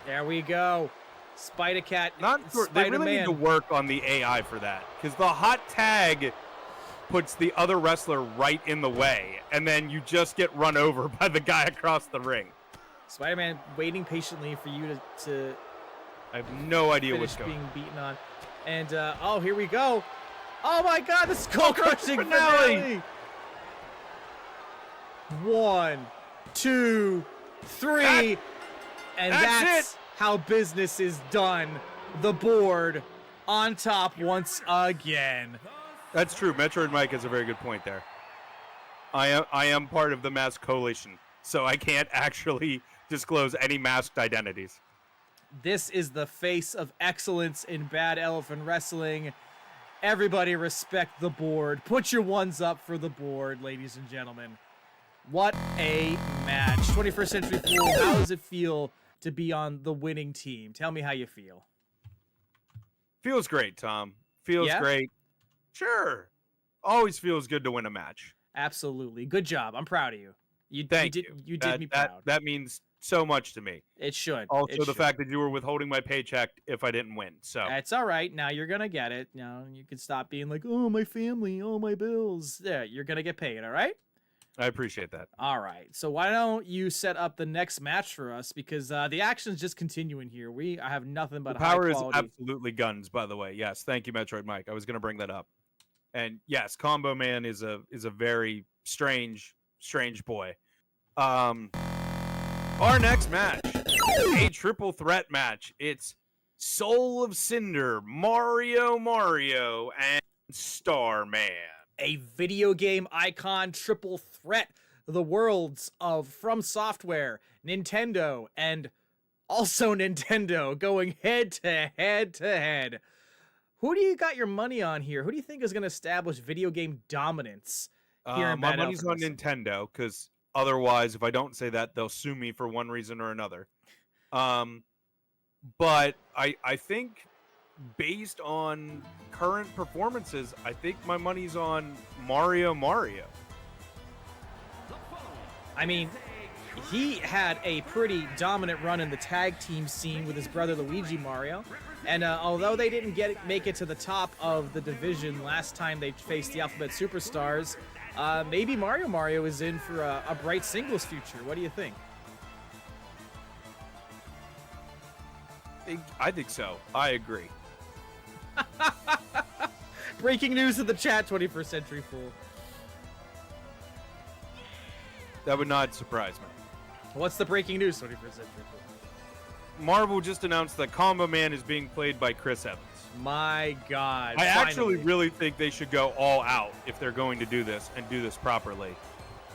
There we go. Spider-Cat, Not sure. They really need to Spider-Man. work on the AI for that, because the hot tag puts the other wrestler right in the way, and then you just get run over by the guy across the ring. Spider-Man waiting patiently for you to I have no idea finish what's going on. being beaten on. And, oh, here we go. Oh, my God, the skull-crushing finale. finale. 1, 2, 3. And that's it. how business is done. The board on top once again. That's true. Metroid Mike has a very good point there. I am part of the masked coalition, so I can't actually disclose any masked identities. This is the face of excellence in Bad Elephant Wrestling. Everybody respect the board. Put your ones up for the board, ladies and gentlemen. What a match. 21st Century Fool, how does it feel to be on the winning team? Tell me how you feel. Feels great, Tom. Feels Yeah? great. Sure. Always feels good to win a match. Absolutely. Good job. I'm proud of you. Thank you. You did me proud. That means so much to me. It should. Also, It the should. fact that you were withholding my paycheck if I didn't win. So It's all right. Now you're going to get it. Now you can stop being like, oh, my family, oh, my bills. Yeah, you're going to get paid, all right? I appreciate that. All right. So why don't you set up the next match for us? Because the action's just continuing here. I have nothing but The power high is quality. absolutely guns, by the way. Yes, thank you, Metroid Mike. I was going to bring that up. And yes, Combo Man is a very strange boy. Our next match, a triple threat match. It's Soul of Cinder, Mario, and Starman. A video game icon triple threat. The worlds of From Software, Nintendo, and also Nintendo going head to head. Who do you got your money on here? Who do you think is going to establish video game dominance here in My Bad money's on Elephant? Nintendo, because otherwise, if I don't say that, they'll sue me for one reason or another. But I think, based on current performances, I think my money's on Mario. I mean, he had a pretty dominant run in the tag team scene with his brother Luigi Mario. And although they didn't make it to the top of the division last time they faced the Alphabet Superstars, maybe Mario is in for a bright singles future. What do you think? I think so. I agree. Breaking news in the chat, 21st Century Fool. That would not surprise me. What's the breaking news, 21st Century Fool? Marvel just announced that Combo Man is being played by Chris Evans. My God. I actually finally. really think they should go all out if they're going to do this and do this properly.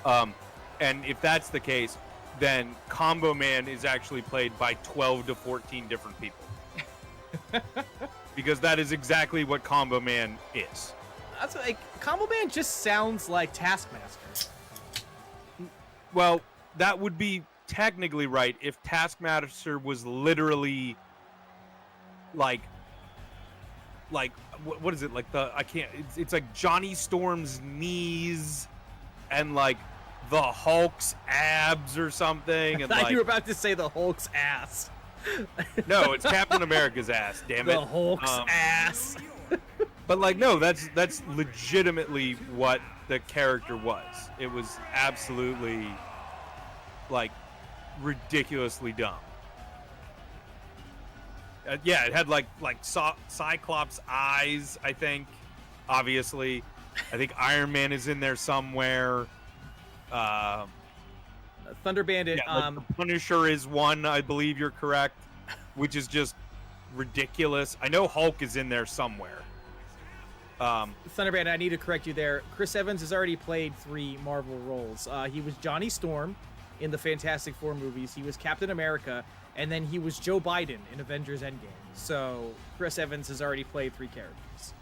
And if that's the case, then Combo Man is actually played by 12 to 14 different people. Because that is exactly what Combo Man is. That's like Combo Man just sounds like Taskmaster. Well, that would be technically right if Taskmaster was literally like what is it, like it's like Johnny Storm's knees and like the Hulk's abs or something. And I thought like, you were about to say the Hulk's ass. no, it's Captain America's ass, damn it. The Hulk's ass. But like, no, that's legitimately what the character was. It was absolutely like ridiculously dumb. Yeah, it had like Cyclops eyes, I think. Obviously, I think Iron Man is in there somewhere. Thunder Bandit. Yeah, like the Punisher is one, I believe you're correct, which is just ridiculous. I know Hulk is in there somewhere. Thunder Bandit, I need to correct you there. Chris Evans has already played 3 Marvel roles. He was Johnny Storm in the Fantastic Four movies. He was Captain America, and then he was Joe Biden in Avengers Endgame. So Chris Evans has already played 3 characters.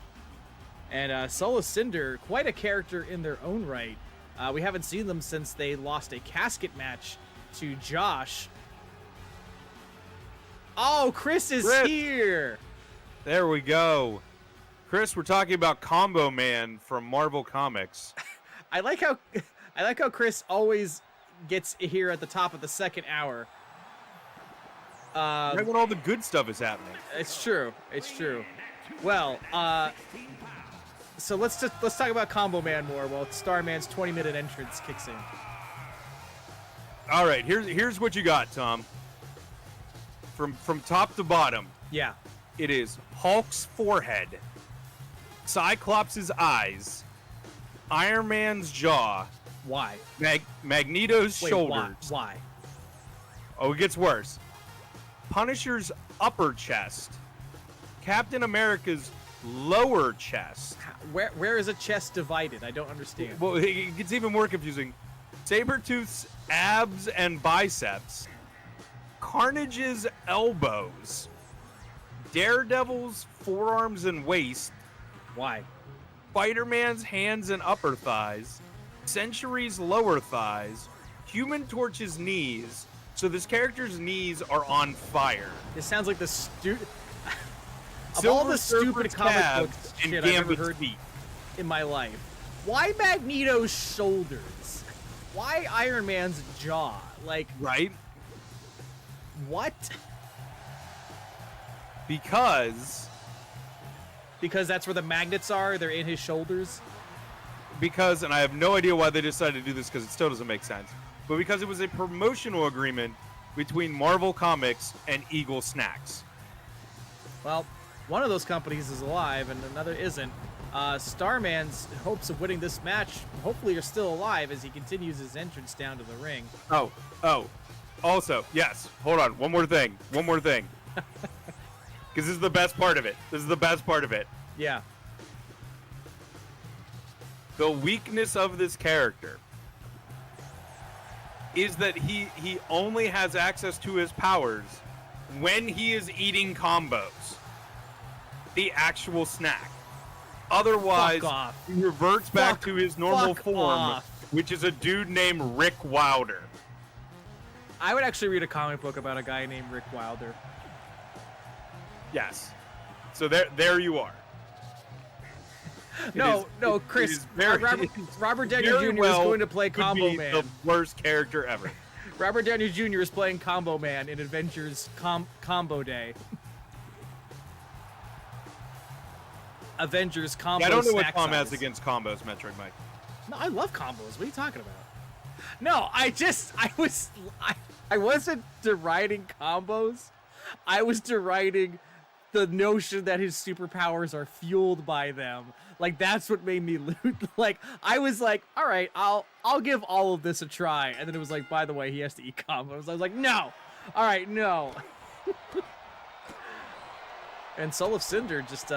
And Solo Cinder, quite a character in their own right. We haven't seen them since they lost a casket match to Josh. Oh, Chris is here! There we go. Chris, we're talking about Combo Man from Marvel Comics. I like how Chris always gets here at the top of the second hour. Right when all the good stuff is happening. It's true. It's true. Well, so let's talk about Combo Man more while Starman's 20-minute entrance kicks in. All right, here's what you got, Tom. From top to bottom. Yeah. It is Hulk's forehead, Cyclops' eyes, Iron Man's jaw. Why? Magneto's shoulders. Why? Oh, it gets worse. Punisher's upper chest, Captain America's lower chest. Where is a chest divided? I don't understand. Well, it gets even more confusing. Sabretooth's abs and biceps, Carnage's elbows, Daredevil's forearms and waist, Why? Spider-Man's hands and upper thighs, Sentry's lower thighs, Human Torch's knees. So this character's knees are on fire. This sounds like the of all Silver the stupid Surfer's comic calves book and shit I've ever Gambit's heard feet. in my life. Why Magneto's shoulders? Why Iron Man's jaw? Like, Right? what? Because Because that's where the magnets are? They're in his shoulders? and I have no idea why they decided to do this because it still doesn't make sense, but because it was a promotional agreement between Marvel Comics and Eagle Snacks. Well, one of those companies is alive and another isn't. Starman's hopes of winning this match hopefully are still alive as he continues his entrance down to the ring. Oh. Also, yes, hold on, one more thing. Because this is the best part of it. Yeah. The weakness of this character is that he only has access to his powers when he is eating combos. The actual snack. Otherwise, Fuck off. he reverts back to his normal Fuck form, off. which is a dude named Rick Wilder. I would actually read a comic book about a guy named Rick Wilder. Yes. So there you are. No, Chris. Robert Downey Jr. is going to play Combo Man. The worst character ever. Robert Downey Jr. is playing Combo Man in Avengers Combo Day. Avengers Combo. Yeah, I don't know what snack Tom size. has against combos, Metroid Mike. No, I love combos. What are you talking about? No, I wasn't deriding combos. I was deriding the notion that his superpowers are fueled by them. Like, that's what made me loot. Like, I was like, all right, I'll give all of this a try. And then it was like, by the way, he has to eat combos. I was like, no. All right, no. And Soul of Cinder just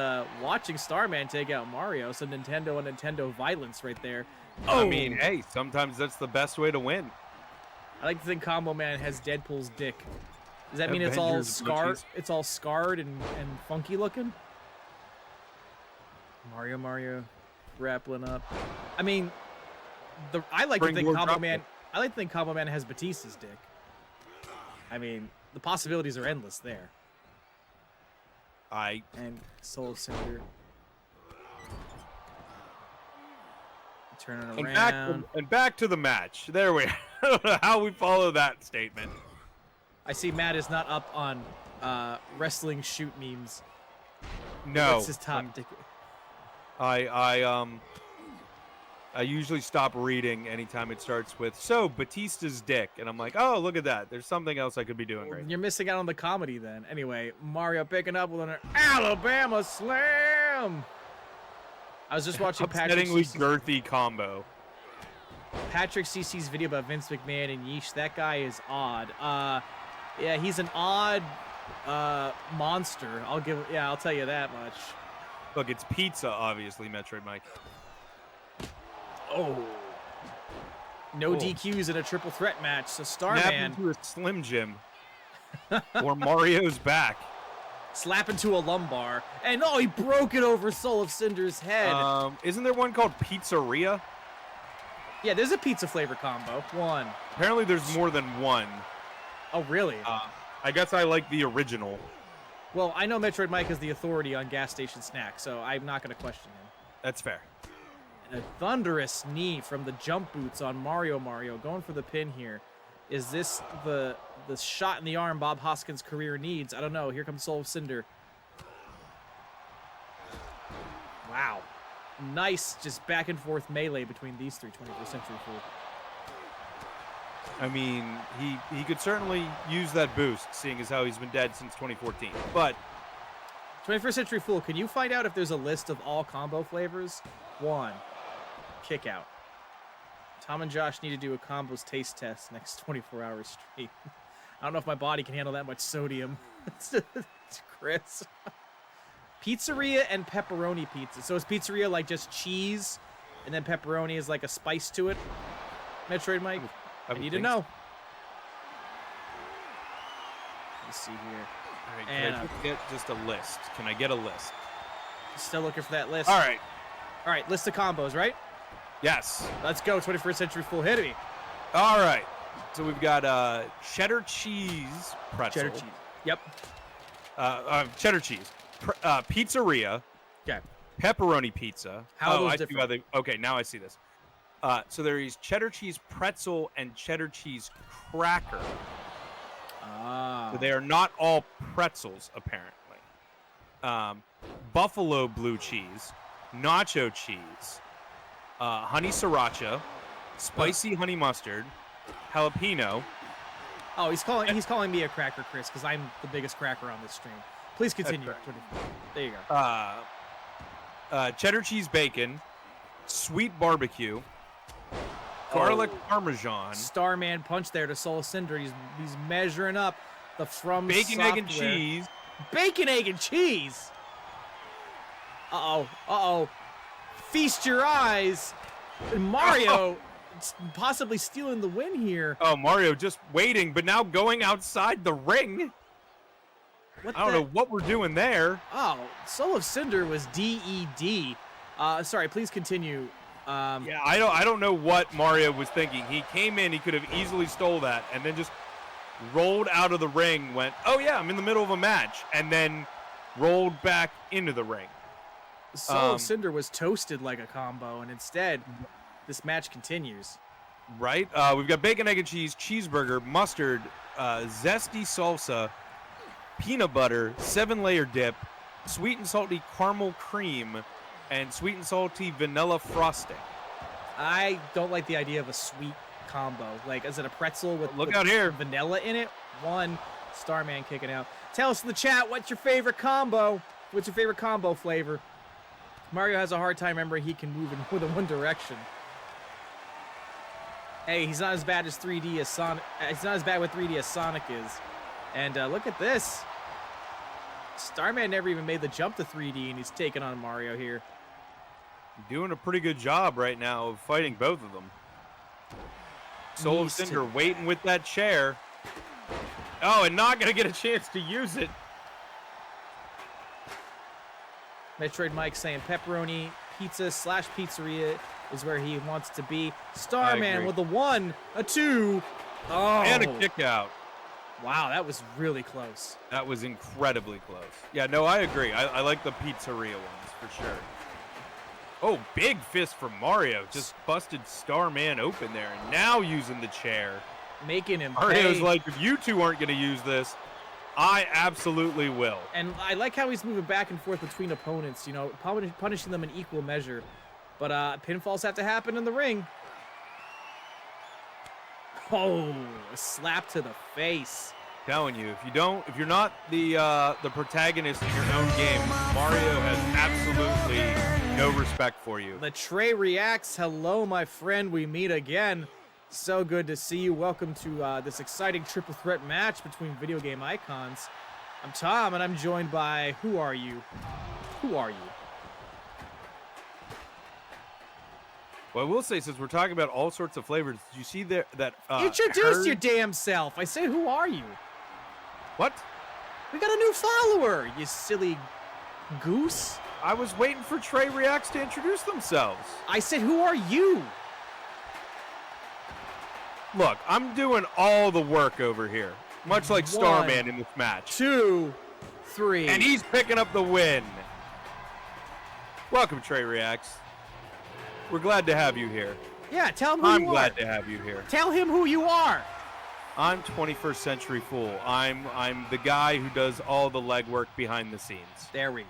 watching Starman take out Mario. Some Nintendo and Nintendo violence right there. I mean, hey, sometimes that's the best way to win. I like to think Combo Man has Deadpool's dick. Does that mean it's all Avengers scarred? munchies. It's all scarred and funky looking? Mario grappling up. I mean, I like to think Springboard Combo drop Man. kick. I like to think Combo Man has Batista's dick. I mean, the possibilities are endless there. And Soul of Cinder. Turning around. And back to the match. There we are. I don't know how we follow that statement. I see Matt is not up on wrestling shoot memes. No. What's his top dick? I usually stop reading anytime it starts with, so, Batista's dick. And I'm like, oh, look at that. There's something else I could be doing right now. You're missing out on the comedy then. Anyway, Mario picking up with an Alabama slam. I was just watching Upsettingly girthy combo. Patrick CC's video about Vince McMahon and Yeesh. That guy is odd. Yeah, he's an odd monster. I'll tell you that much. Look, it's pizza, obviously, Metroid Mike. Oh. No DQs in a triple threat match. So Starman into a Slim Jim. Or Mario's back. slap into a lumbar. And he broke it over Soul of Cinder's head. Isn't there one called Pizzeria? Yeah, there's a pizza flavor combo. One. Apparently there's more than one. Oh, really? I guess I like the original. Well, I know Metroid Mike is the authority on gas station snacks, so I'm not going to question him. That's fair. And a thunderous knee from the jump boots on Mario going for the pin here. Is this the shot in the arm Bob Hoskins' career needs? I don't know. Here comes Soul of Cinder. Wow. Nice just back and forth melee between these three 21st Century Fool. I mean, he could certainly use that boost, seeing as how he's been dead since 2014. But 21st Century Fool, can you find out if there's a list of all combo flavors? 1. Kick out. Tom and Josh need to do a combos taste test next 24 hours straight. I don't know if my body can handle that much sodium. It's Chris. Pizzeria and pepperoni pizza. So is pizzeria like just cheese, and then pepperoni is like a spice to it? Metroid Mike? I need to know. Let's see here. All right, And can I get just a list? Can I get a list? still looking for that list. All right. All right, list of combos, right? Yes. Let's go. 21st Century Fool, hit me. All right. So we've got cheddar cheese pretzel. Cheddar cheese. Yep. Cheddar cheese. Pizzeria. Okay. Pepperoni pizza. How are those I see different? how they, okay, now I see this. So there is cheddar cheese pretzel and cheddar cheese cracker. Ah. So they are not all pretzels, apparently. Buffalo blue cheese, nacho cheese, honey sriracha, spicy honey mustard, jalapeno. Oh, he's calling me a cracker, Chris, because I'm the biggest cracker on this stream. Please continue. That's 24. There you go. Cheddar cheese bacon, sweet barbecue, garlic parmesan, Starman punch there to Soul Cinder. He's measuring up the from bacon, software. egg, and cheese. Bacon, egg, and cheese. Uh-oh. Feast your eyes. And Mario possibly stealing the win here. Oh, Mario just waiting, but now going outside the ring. I don't know what we're doing there. Oh, Soul of Cinder was DED. Sorry, please continue. Yeah, I don't know what Mario was thinking. He came in, he could have easily stole that, and then just rolled out of the ring, went, oh yeah, I'm in the middle of a match, and then rolled back into the ring. Soul of Cinder was toasted like a combo, and instead, this match continues. Right? We've got bacon, egg, and cheese, cheeseburger, mustard, zesty salsa, peanut butter, 7-layer dip, sweet and salty caramel cream, and sweet and salty vanilla frosting. I don't like the idea of a sweet combo. Like, is it a pretzel with out here. vanilla in it? One, Starman kicking out. Tell us in the chat, what's your favorite combo? What's your favorite combo flavor? Mario has a hard time remembering he can move in more than one direction. Hey, he's not as bad as 3D as Sonic. He's not as bad with 3D as Sonic is. And look at this. Starman never even made the jump to 3D, and he's taking on Mario here. Doing a pretty good job right now of fighting both of them. Soul of Cinder waiting with that chair. Oh, and not going to get a chance to use it. Metroid Mike saying pepperoni pizza / pizzeria is where he wants to be. Starman with a 1, a 2. Oh. And a kick out. Wow, that was really close. That was incredibly close. Yeah, no, I agree. I like the pizzeria ones for sure. Oh, big fist from Mario. Just busted Starman open there. And now using the chair. Making him Mario's pay. like, if you two aren't going to use this, I absolutely will. And I like how he's moving back and forth between opponents, you know, punishing them in equal measure. But pinfalls have to happen in the ring. Oh, a slap to the face. Telling you, if you're not the protagonist in your own game, Mario has absolutely no respect for you. The Trey reacts. Hello, my friend. We meet again. So good to see you. Welcome to this exciting triple threat match between video game icons. I'm Tom, and I'm joined by who are you? Who are you? Well, I will say, since we're talking about all sorts of flavors, did you see that Introduce your damn self. I said, who are you? What? We got a new follower, you silly goose. I was waiting for Trey Reacts to introduce themselves. I said, who are you? Look, I'm doing all the work over here, much like Starman in this match. 2, 3. And he's picking up the win. Welcome, Trey Reacts. We're glad to have you here. Yeah, tell him who you are. I'm glad to have you here. Tell him who you are. I'm 21st Century Fool. I'm the guy who does all the legwork behind the scenes. There we go.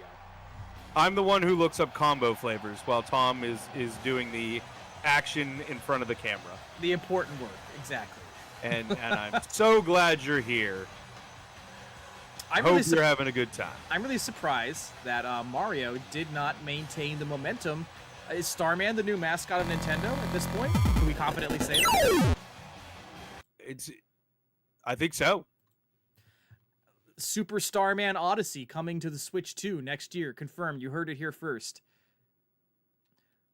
I'm the one who looks up combo flavors while Tom is doing the action in front of the camera. The important work, exactly. And I'm so glad you're here. I hope you're having a good time. I'm really surprised that Mario did not maintain the momentum. Is Starman the new mascot of Nintendo at this point? Can we confidently say that? I think so. Super Starman Odyssey coming to the Switch 2 next year. Confirmed. You heard it here first.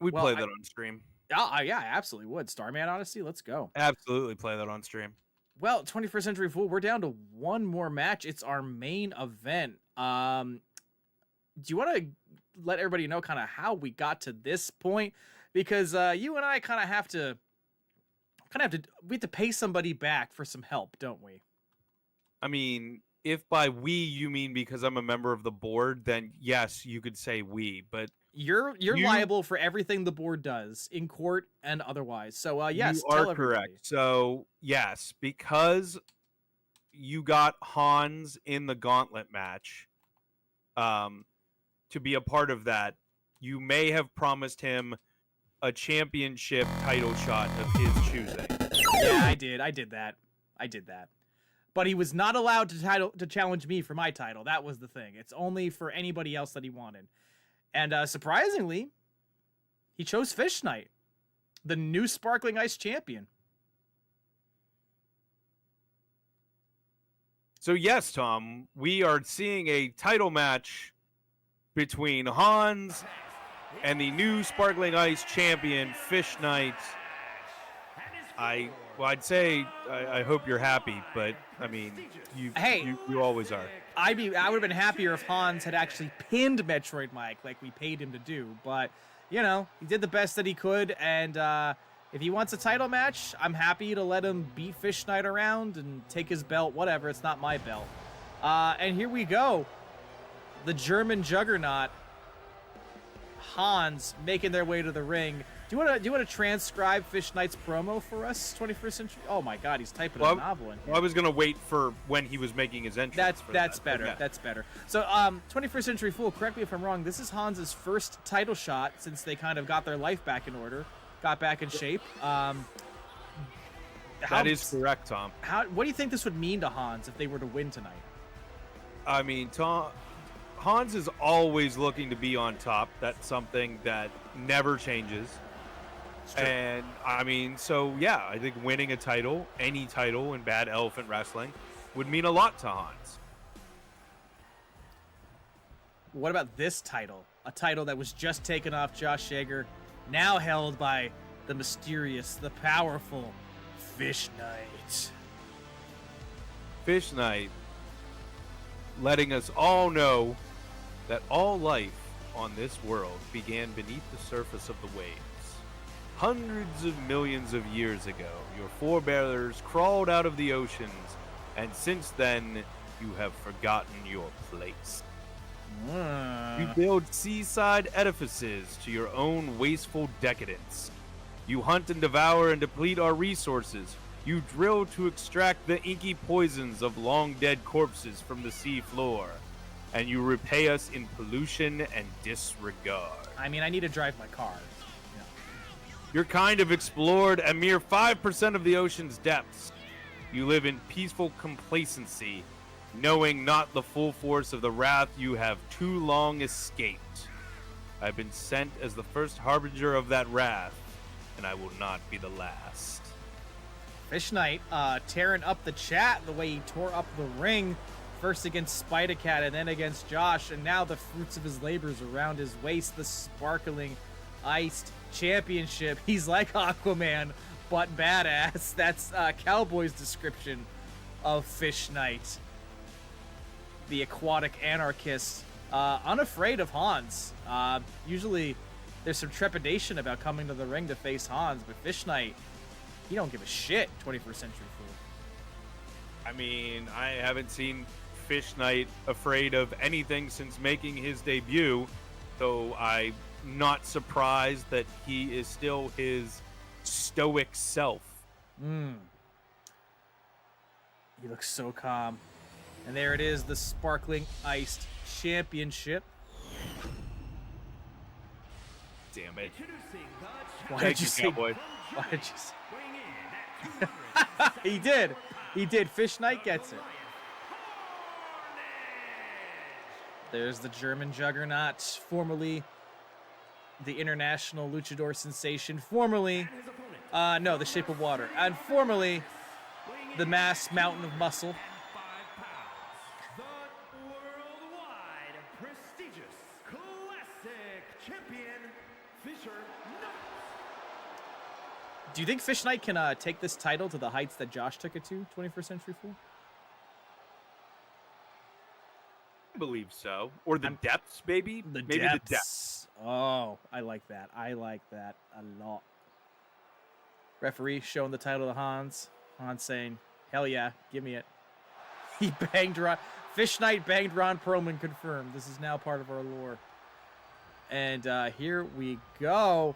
We'd play that on stream. Yeah, I absolutely would. Starman Odyssey, let's go. Absolutely play that on stream. Well, 21st Century Fool, we're down to one more match. It's our main event. Do you want to let everybody know kind of how we got to this point? Because you and I kind of have to pay somebody back for some help, don't we? I mean, if by we you mean because I'm a member of the board, then yes, you could say we, but you're liable for everything the board does in court and otherwise. So yes, you are correct. So yes, because you got Hans in the gauntlet match, to be a part of that, you may have promised him a championship title shot of his choosing. Yeah, I did that. But he was not allowed to challenge me for my title. That was the thing. It's only for anybody else that he wanted. And surprisingly, he chose Fish Knight, the new Sparkling Ice champion. So yes, Tom, we are seeing a title match between Hans and the new Sparkling Ice champion, Fish Knight. I'd say I hope you're happy, but I mean, you always are. I would have been happier if Hans had actually pinned Metroid Mike like we paid him to do. But, you know, he did the best that he could. And if he wants a title match, I'm happy to let him beat Fish Knight around and take his belt, whatever. It's not my belt. And here we go. The German juggernaut, Hans, making their way to the ring. Do you want to transcribe Fish Knight's promo for us, 21st Century? Oh my God, he's typing a novel in here. I was gonna wait for when he was making his entrance. That's better. Yeah. That's better. So, 21st Century Fool, correct me if I'm wrong. This is Hans's first title shot since they kind of got their life back in order, got back in shape. That is correct, Tom. What do you think this would mean to Hans if they were to win tonight? I mean, Hans is always looking to be on top. That's something that never changes. And I mean, so yeah, I think winning a title, any title in Bad Elephant Wrestling, would mean a lot to Hans. What about this title? A title that was just taken off Josh Yeager, now held by the mysterious, the powerful Fish Knight. Fish Knight letting us all know that all life on this world began beneath the surface of the waves. Hundreds of millions of years ago, your forebears crawled out of the oceans, and since then, you have forgotten your place. You build seaside edifices to your own wasteful decadence. You hunt and devour and deplete our resources. You drill to extract the inky poisons of long-dead corpses from the sea floor. And you repay us in pollution and disregard. I mean, I need to drive my car. Yeah. Your kind have explored a mere 5% of the ocean's depths. You live in peaceful complacency, knowing not the full force of the wrath you have too long escaped. I've been sent as the first harbinger of that wrath, and I will not be the last. Fish Knight tearing up the chat the way he tore up the ring. First against Spider-Cat and then against Josh, and now the fruits of his labors around his waist, the sparkling iced championship. He's like Aquaman, but badass. That's Cowboy's description of Fish Knight. The aquatic anarchist, unafraid of Hans. Usually there's some trepidation about coming to the ring to face Hans, but Fish Knight, he don't give a shit, 21st Century Fool. I mean, I haven't seen Fish Knight afraid of anything since making his debut, so I'm not surprised that he is still his stoic self. He looks so calm. And there it is, the sparkling iced championship. Damn it. Why Thank did you you, say? Cowboy. Why did you say? He did. He did. Fish Knight gets it. There's the German juggernaut, formerly the international luchador sensation, formerly, no, the Shape of Water, and formerly the mass mountain of muscle. The worldwide prestigious classic champion, Fisher Knight. Do you think Fish Knight can take this title to the heights that Josh took it to, 21st Century Fool? I believe so. Or the depths, baby. Maybe the depths. Oh, I like that. I like that a lot. Referee showing the title to Hans. Hans saying, hell yeah, give me it. He banged Ron. Fish Knight banged Ron Perlman, confirmed. This is now part of our lore. And here we go.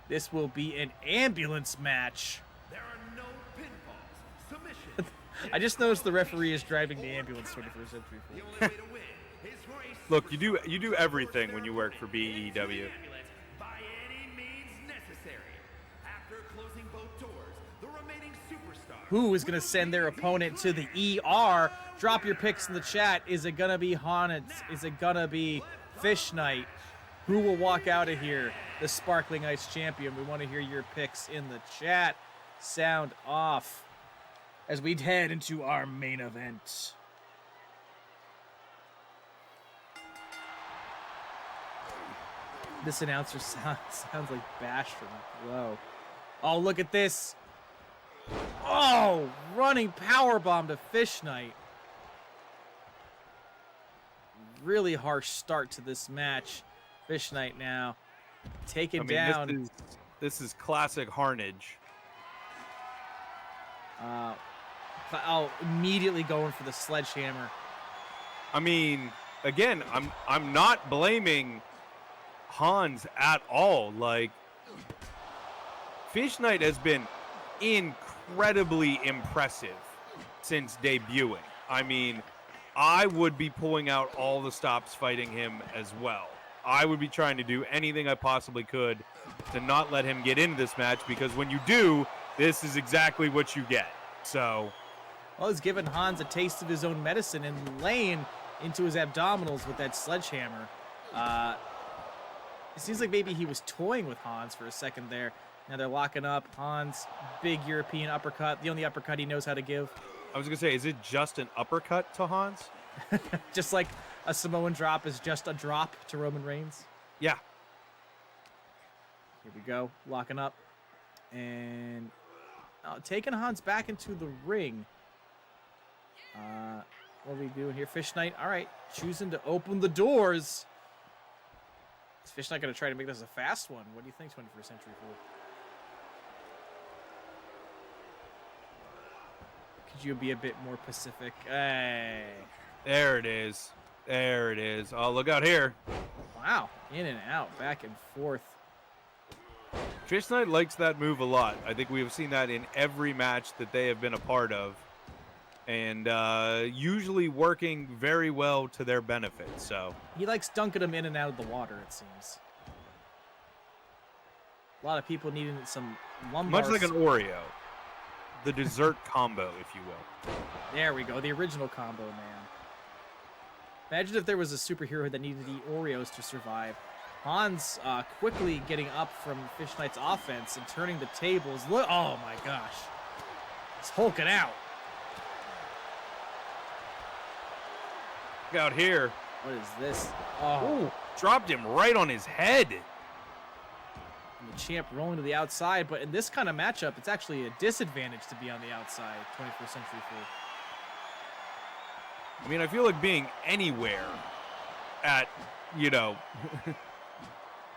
This will be an ambulance match. There are no pinfalls, submissions. I just noticed the referee is driving the ambulance 21st Century Fool. The only way to win is race. Look, you do everything when you work for BEW. By any means necessary. After closing both doors, the remaining superstars. Who is going to send their opponent to the ER? Drop your picks in the chat. Is it going to be Hans? Is it going to be Fish Knight? Who will walk out of here? The Sparkling Ice Champion. We want to hear your picks in the chat. Sound off as we head into our main event. This announcer sounds like Bash from Glow. Oh, look at this. Oh, running powerbomb to Fish Knight. Really harsh start to this match. Fish Knight now taken down. This is classic Harnage. Immediately going for the sledgehammer. I mean, again, I'm not blaming Hans at all. Like, Fish Knight has been incredibly impressive since debuting. I mean, I would be pulling out all the stops fighting him as well. I would be trying to do anything I possibly could to not let him get into this match, because when you do, this is exactly what you get. So, well, he's given Hans a taste of his own medicine and laying into his abdominals with that sledgehammer. It seems like maybe he was toying with Hans for a second there. Now they're locking up. Hans, big European uppercut, the only uppercut he knows how to give. I was gonna say, is it just an uppercut to Hans? Just like a Samoan drop is just a drop to Roman Reigns. Yeah. Here we go, locking up. And taking Hans back into the ring. What are we doing here? Fish Knight, all right, choosing to open the doors. Is Fish Knight going to try to make this a fast one? What do you think, 21st Century Fool? Could you be a bit more Pacific? Hey. There it is. There it is. Oh, look out here. Wow, in and out, back and forth. Fish Knight likes that move a lot. I think we have seen that in every match that they have been a part of. And usually working very well to their benefit. So He likes dunking them in and out of the water, it seems. A lot of people needing some lumbar. much like an Oreo. The dessert combo, if you will. There we go, the original combo, man. Imagine if there was a superhero that needed to eat Oreos to survive. Hans quickly getting up from Fish Knight's offense and turning the tables. Look, oh my gosh. He's hulking out. Look out here. What is this? Oh, Ooh, dropped him right on his head. and the champ rolling to the outside. But in this kind of matchup, it's actually a disadvantage to be on the outside, 21st Century Fool. I mean, I feel like being anywhere at, you know,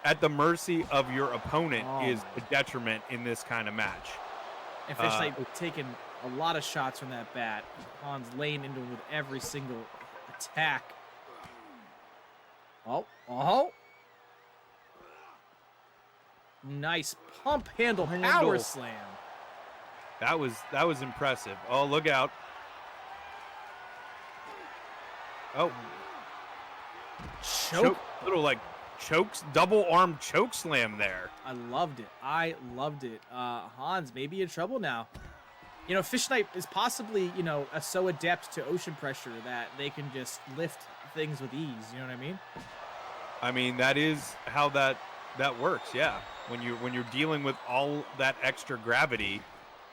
at the mercy of your opponent is a detriment in this kind of match. And Fish Knight taking a lot of shots from that bat. Hans laying into him with every single attack. Oh. Nice pump handle power slam. That was impressive. Oh, look out. Oh. Little like double arm choke slam there. I loved it. Hans may be in trouble now. You know, Fish Knight is possibly, you know, so adept to ocean pressure that they can just lift things with ease. You know what I mean? I mean, that is how that works. Yeah. When you're dealing with all that extra gravity,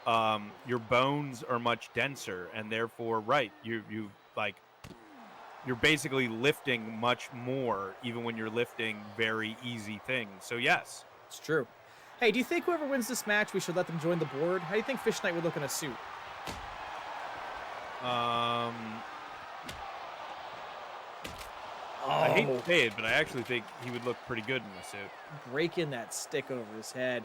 your bones are much denser, and therefore, right, you're basically lifting much more, even when you're lifting very easy things. So yes, It's true. Hey, do you think whoever wins this match, we should let them join the board? How do you think Fish Knight would look in a suit? I hate to say it, but I actually think he would look pretty good in the suit. Breaking that stick over his head.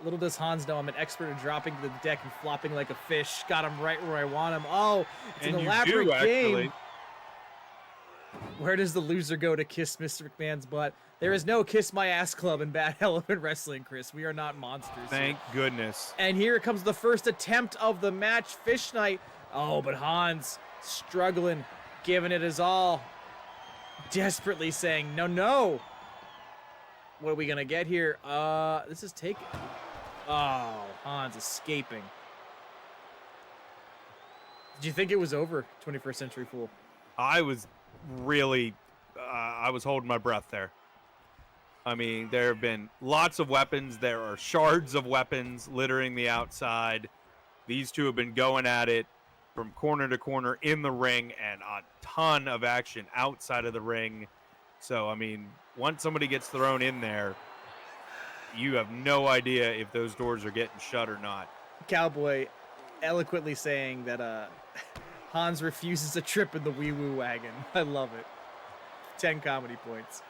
Little does Hans know I'm an expert at dropping to the deck and flopping like a fish. Got him right where I want him. Oh, it's an elaborate game. Where does the loser go to kiss Mr. McMahon's butt? There is no Kiss My Ass Club in Bad Elephant Wrestling, Chris. We are not monsters. Thank goodness. And here comes the first attempt of the match. Fish Knight. Oh, but Hans struggling, giving it his all. Desperately saying, no. What are we going to get here? This is taken. Oh, Hans escaping. Did you think it was over, 21st Century Fool? I was really, I was holding my breath there. I mean, there have been lots of weapons. There are shards of weapons littering the outside. These two have been going at it from corner to corner in the ring, and a ton of action outside of the ring. So, I mean, once somebody gets thrown in there, you have no idea if those doors are getting shut or not. Cowboy eloquently saying that Hans refuses a trip in the wee woo wagon. I love it. 10 comedy points.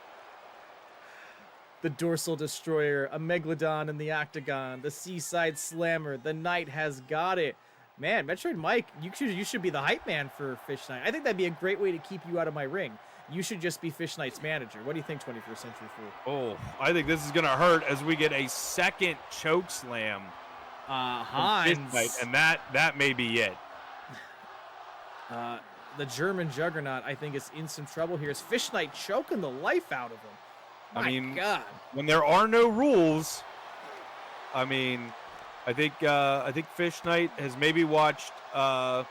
The Dorsal Destroyer, a Megalodon in the Octagon, the Seaside Slammer, the Knight has got it. Man, Metroid Mike, you should be the hype man for Fish Knight. I think that'd be a great way to keep you out of my ring. You should just be Fish Knight's manager. What do you think, 21st Century Fool? Oh, I think this is going to hurt as we get a second choke slam. Hans. And that may be it. The German Juggernaut, I think, is in some trouble here. Is Fish Knight choking the life out of him? My God. When there are no rules, I mean, I think Fish Knight has maybe watched The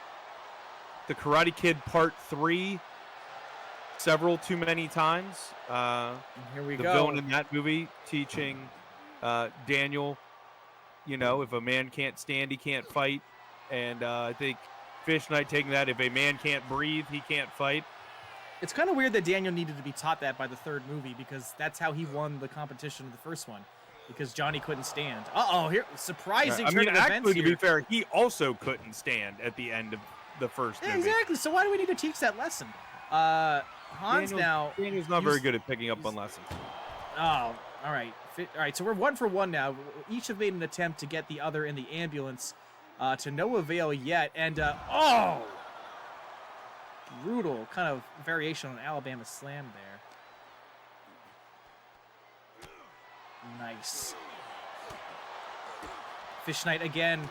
Karate Kid Part 3 several too many times. Here we the go. villain in that movie teaching Daniel, you know, if a man can't stand, he can't fight. And I think Fish Knight taking that. If a man can't breathe, he can't fight. It's kind of weird that Daniel needed to be taught that by the third movie, because that's how he won the competition of the first one, because Johnny couldn't stand. Uh-oh, here, surprising turn of events actually, to here. be fair, he also couldn't stand at the end of the first movie. Exactly, so why do we need to teach that lesson? Hans Daniel's not very good at picking up on lessons. Oh, all right. All right, so we're 1 for 1 now. Each have made an attempt to get the other in the ambulance, to no avail yet. And, oh! Brutal kind of variation on Alabama Slam there. Nice. Fish Knight again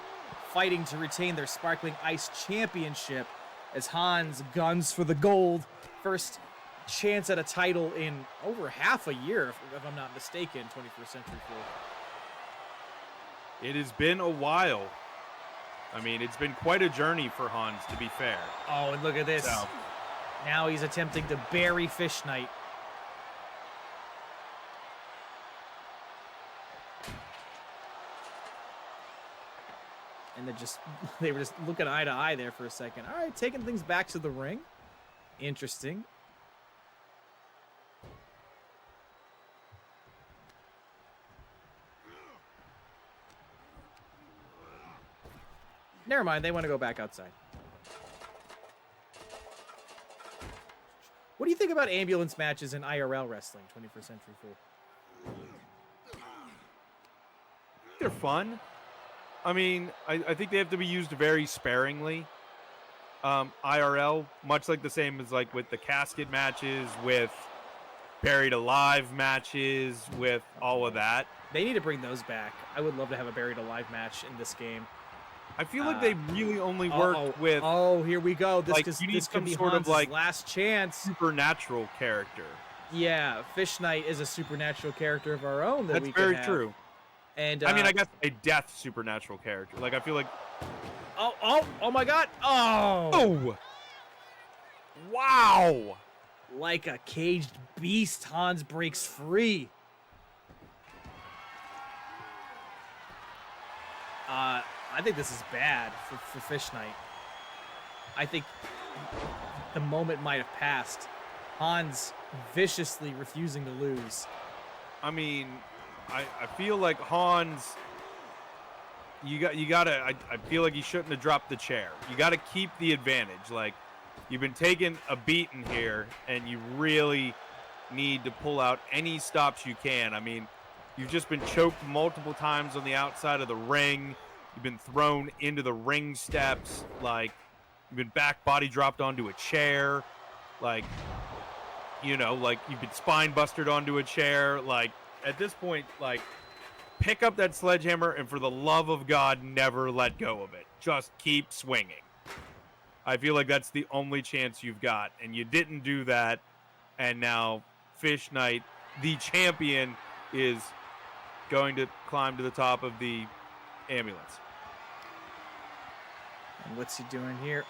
fighting to retain their Sparkling Ice Championship as Hans guns for the gold. First chance at a title in over half a year, if I'm not mistaken, 21st Century Fool. It has been a while. I mean, it's been quite a journey for Hans, to be fair. Oh, and look at this. So. Now he's attempting to bury Fish Knight. And they were just looking eye to eye there for a second. All right, taking things back to the ring. Interesting. Never mind, they want to go back outside. What do you think about ambulance matches in IRL wrestling, 21st Century Fool? They're fun. I mean, I think they have to be used very sparingly. IRL, much like the same as like with the casket matches, with buried alive matches, with all of that. They need to bring those back. I would love to have a buried alive match in this game. I feel like they really only worked with. Oh, here we go. This like, this could be sort Hans' of like last chance. Supernatural character. Yeah, Fish Knight is a supernatural character of our own. That's very true. And I mean, I guess a death supernatural character. Like I feel like. Oh my God! Oh! Oh! Wow! Like a caged beast, Hans breaks free. I think this is bad for Fish Knight. I think the moment might have passed. Hans viciously refusing to lose. I mean, I feel like Hans. You gotta. I feel like he shouldn't have dropped the chair. You gotta keep the advantage. Like, you've been taking a beating here, and you really need to pull out any stops you can. I mean, you've just been choked multiple times on the outside of the ring. You've been thrown into the ring steps. Like, you've been back body dropped onto a chair. Like, you know, like you've been spine busted onto a chair. Like, at this point, like, pick up that sledgehammer and for the love of God, never let go of it. Just keep swinging. I feel like that's the only chance you've got. And you didn't do that. And now Fish Knight, the champion, is going to climb to the top of the ambulance. And what's he doing here?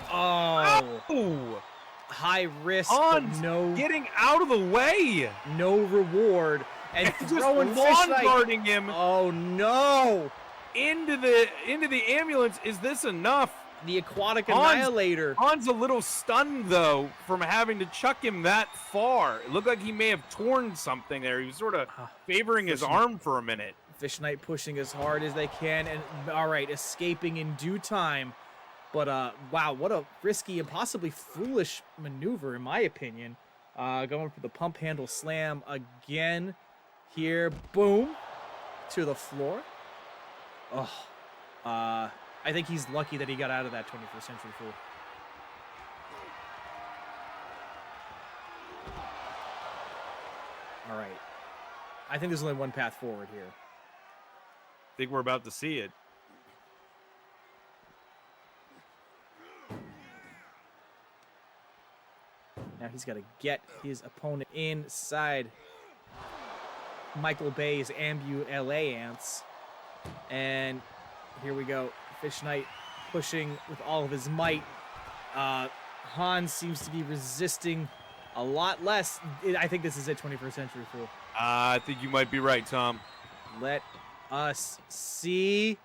Oh! Oh! High risk, Hans but no getting out of the way. No reward. And throwing just Fish lawn Knight. guarding him Oh no! into the ambulance. Is this enough? The aquatic annihilator. Han's a little stunned though from having to chuck him that far. It looked like he may have torn something there. He was sort of favoring his arm for a minute. Fish Knight pushing as hard as they can, and all right, escaping in due time. But wow, what a risky and possibly foolish maneuver, in my opinion. Going for the pump handle slam again. Here, boom, to the floor. Oh, I think he's lucky that he got out of that 21st Century Fool. All right, I think there's only one path forward here. I think we're about to see it. Now he's got to get his opponent inside Michael Bay's ambulance. And here we go. Fish Knight pushing with all of his might. Hans seems to be resisting a lot less. I think this is it, 21st Century Fool. I think you might be right, Tom. Let us see.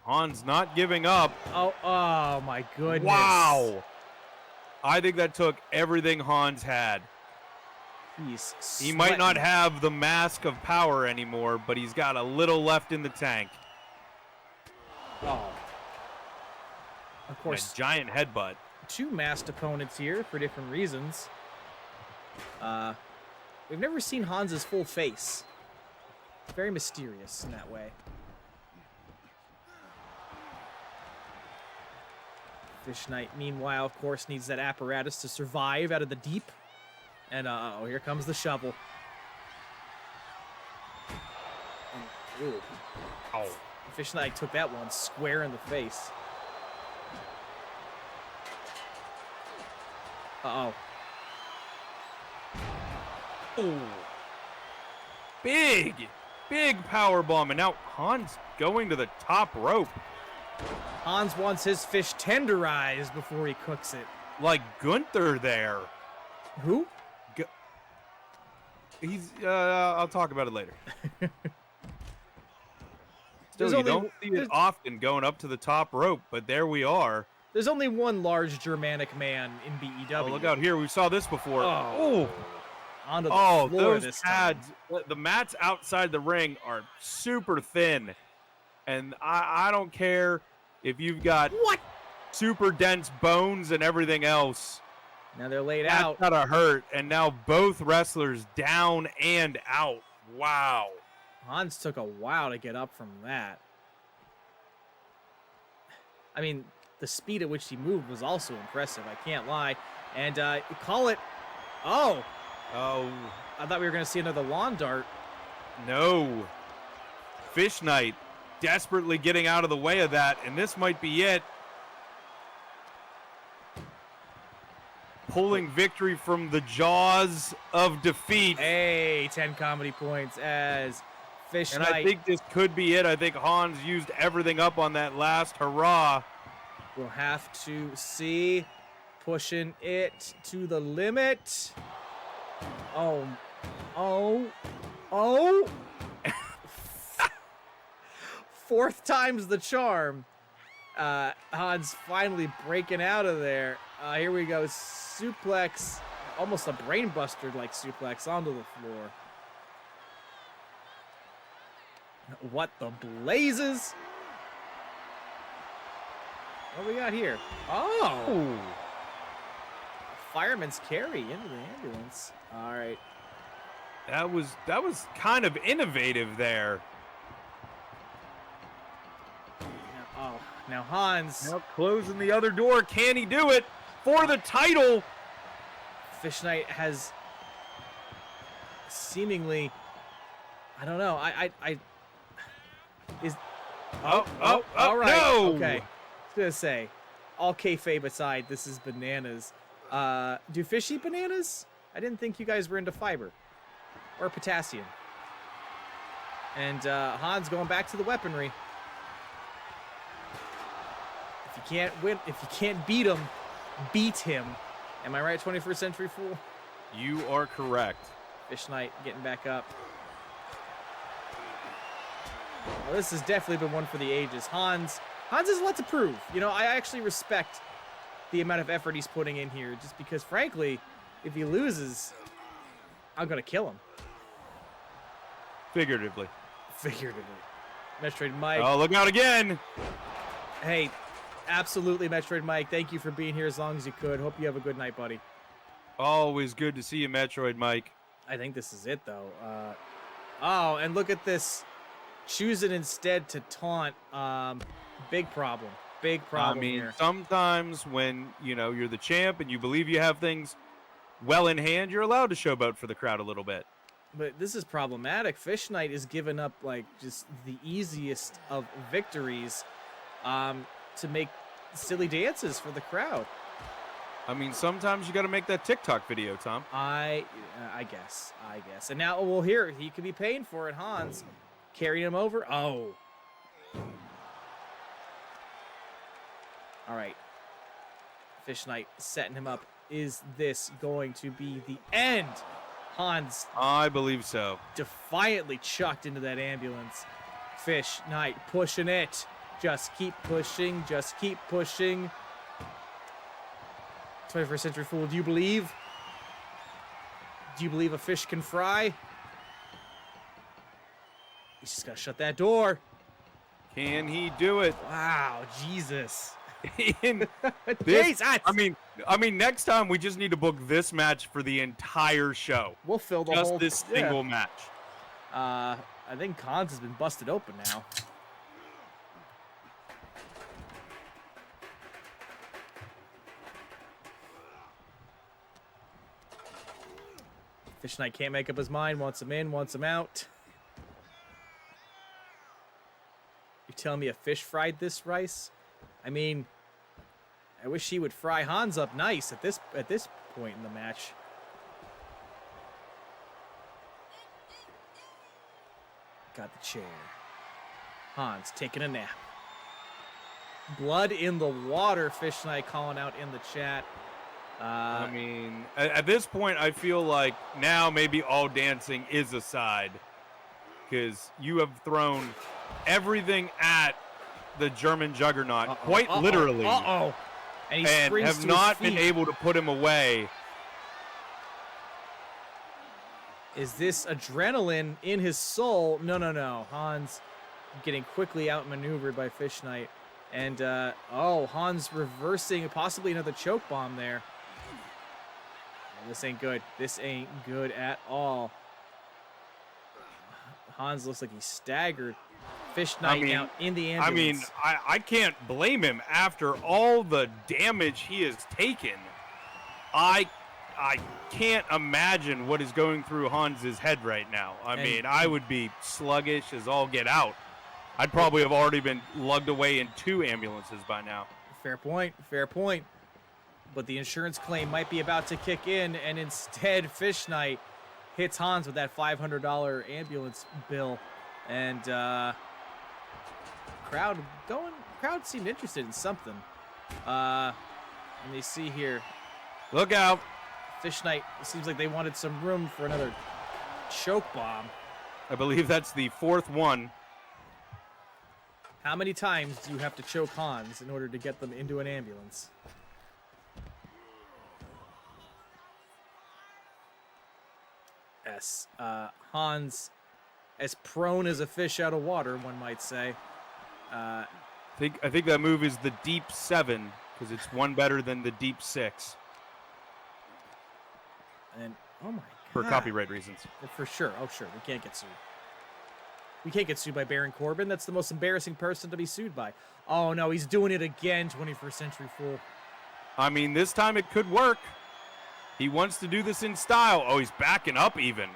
Hans not giving up. Oh my goodness. Wow. I think that took everything Hans had. He might not have the mask of power anymore, but he's got a little left in the tank. Oh. Of course. A giant headbutt. 2 masked opponents here for different reasons. We've never seen Hans's full face. Very mysterious in that way. Fish Knight, meanwhile, of course, needs that apparatus to survive out of the deep. And, oh, here comes the shovel. And, ooh. Oh. Fish Knight took that one square in the face. Uh-oh. Oh. Big power bomb. And now Hans going to the top rope. Hans wants his fish tenderized before he cooks it. Like Gunther there. Who? He's, I'll talk about it later. Still, you don't see it often going up to the top rope, but there we are. There's only one large Germanic man in BEW. Oh, look out here. We saw this before. Oh. Onto the floor those this time. pads. The mats outside the ring are super thin. And I don't care if you've got super dense bones and everything else. Now they're laid That's out. gotta hurt. And now both wrestlers down and out. Wow. Hans took a while to get up from that. I mean, the speed at which he moved was also impressive. I can't lie. And call it. Oh. Oh. I thought we were going to see another lawn dart. No. Fish Knight desperately getting out of the way of that. And this might be it. Pulling victory from the jaws of defeat. Hey, 10 comedy points as Fish Knight. And I think this could be it. I think Hans used everything up on that last hurrah. We'll have to see. Pushing it to the limit. Oh. Fourth time's the charm. Hans finally breaking out of there. Here we go. Suplex. Almost a brainbuster like suplex onto the floor. What the blazes? What do we got here? Oh! Fireman's carry into the ambulance. All right. That was kind of innovative there. Now Hans. Now closing the other door. Can he do it for the title? Fish Knight has seemingly. I don't know. All right. No. Okay. I was gonna say, all kayfabe aside, this is bananas. Do fish eat bananas? I didn't think you guys were into fiber or potassium. And Hans going back to the weaponry. If you can't win, if you can't beat him, beat him. Am I right, 21st Century Fool? You are correct. Fish Knight getting back up. Well, this has definitely been one for the ages. Hans has a lot to prove. You know, I actually respect the amount of effort he's putting in here, just because, frankly, if he loses, I'm going to kill him. Figuratively. Metroid Mike. Oh, look out again. Hey, absolutely, Metroid Mike. Thank you for being here as long as you could. Hope you have a good night, buddy. Always good to see you, Metroid Mike. I think this is it, though. Oh, and look at this. Choosing instead to taunt. Big problem. Big problem here. Sometimes when, you're the champ and you believe you have things well in hand, you're allowed to showboat for the crowd a little bit. But this is problematic. Fish Knight is giving up, like, just the easiest of victories to make silly dances for the crowd. I mean, sometimes you got to make that TikTok video, Tom. I guess. And now, well, here, he could be paying for it. Hans carrying him over. Oh. All right. Fish Knight setting him up. Is this going to be the end? Hans. I believe so. Defiantly chucked into that ambulance. Fish Knight pushing it. Just keep pushing. Just keep pushing. 21st Century Fool, do you believe? Do you believe a fish can fry? He's just gotta shut that door. Can he do it? Wow, Jesus. In Jesus. I mean, next time we just need to book this match for the entire show. We'll fill the Just whole... this single match. I think Hans has been busted open now. Fish Knight can't make up his mind. Wants him in, wants him out. You're telling me a fish fried this rice? I mean, I wish he would fry Hans up nice at this point in the match. Got the chair. Hans taking a nap. Blood in the water, Fish Knight calling out in the chat. I mean, at this point, I feel like now maybe all dancing is aside, because you have thrown everything at the German juggernaut, quite literally, and he springs have to not his feet. been able to put him away. Is this adrenaline in his soul? No, no, no. Hans getting quickly outmaneuvered by Fish Knight. And, Hans reversing possibly another choke bomb there. Oh, this ain't good. This ain't good at all. Hans looks like he's staggered. Fish Knight now in the ambulance. I mean, I can't blame him after all the damage he has taken. I can't imagine what is going through Hans's head right now. I mean, I would be sluggish as all get out. I'd probably have already been lugged away in 2 ambulances by now. Fair point, fair point. But the insurance claim might be about to kick in, and instead Fish Knight hits Hans with that $500 ambulance bill. And crowd seemed interested in something. Let me see here. Look out. Fish Knight, it seems like they wanted some room for another choke bomb. I believe that's the 4th one. How many times do you have to choke Hans in order to get them into an ambulance? Yes, Hans, as prone as a fish out of water, one might say. I think that move is the deep 7 because it's one better than the deep 6 And oh my god, for copyright reasons. For sure. Oh sure, we can't get sued. We can't get sued by Baron Corbin. That's the most embarrassing person to be sued by. Oh no, he's doing it again, 21st Century Fool. I mean, this time it could work. He wants to do this in style. Oh, he's backing up even.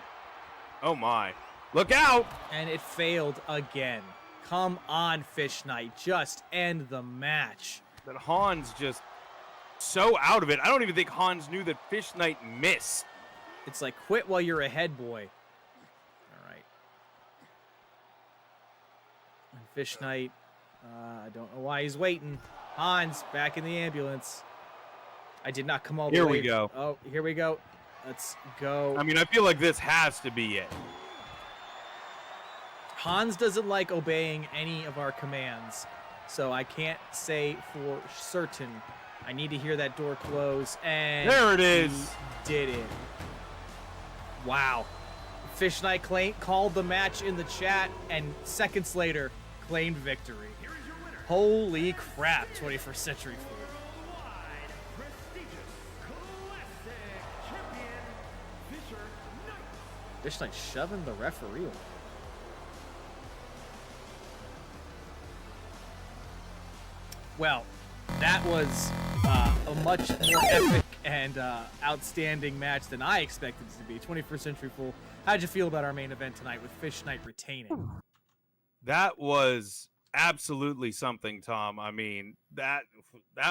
Oh my. Look out! And it failed again. Come on, Fish Knight. Just end the match. But Hans just so out of it. I don't even think Hans knew that Fish Knight missed. It's like, quit while you're ahead, boy. All right. And Fish Knight, I don't know why he's waiting. Hans, back in the ambulance. I did not come all the way. Here we go. Oh, here we go. Let's go. I mean, I feel like this has to be it. Hans doesn't like obeying any of our commands, so I can't say for certain. I need to hear that door close, and there it is. He did it. Wow. Fish Knight called the match in the chat, and seconds later, claimed victory. Holy crap, 21st Century Fool. Fish Knight shoving the referee away. Well, that was a much more epic and outstanding match than I expected it to be. 21st Century Fool, how'd you feel about our main event tonight with Fish Knight retaining? That was absolutely something, Tom. I mean, that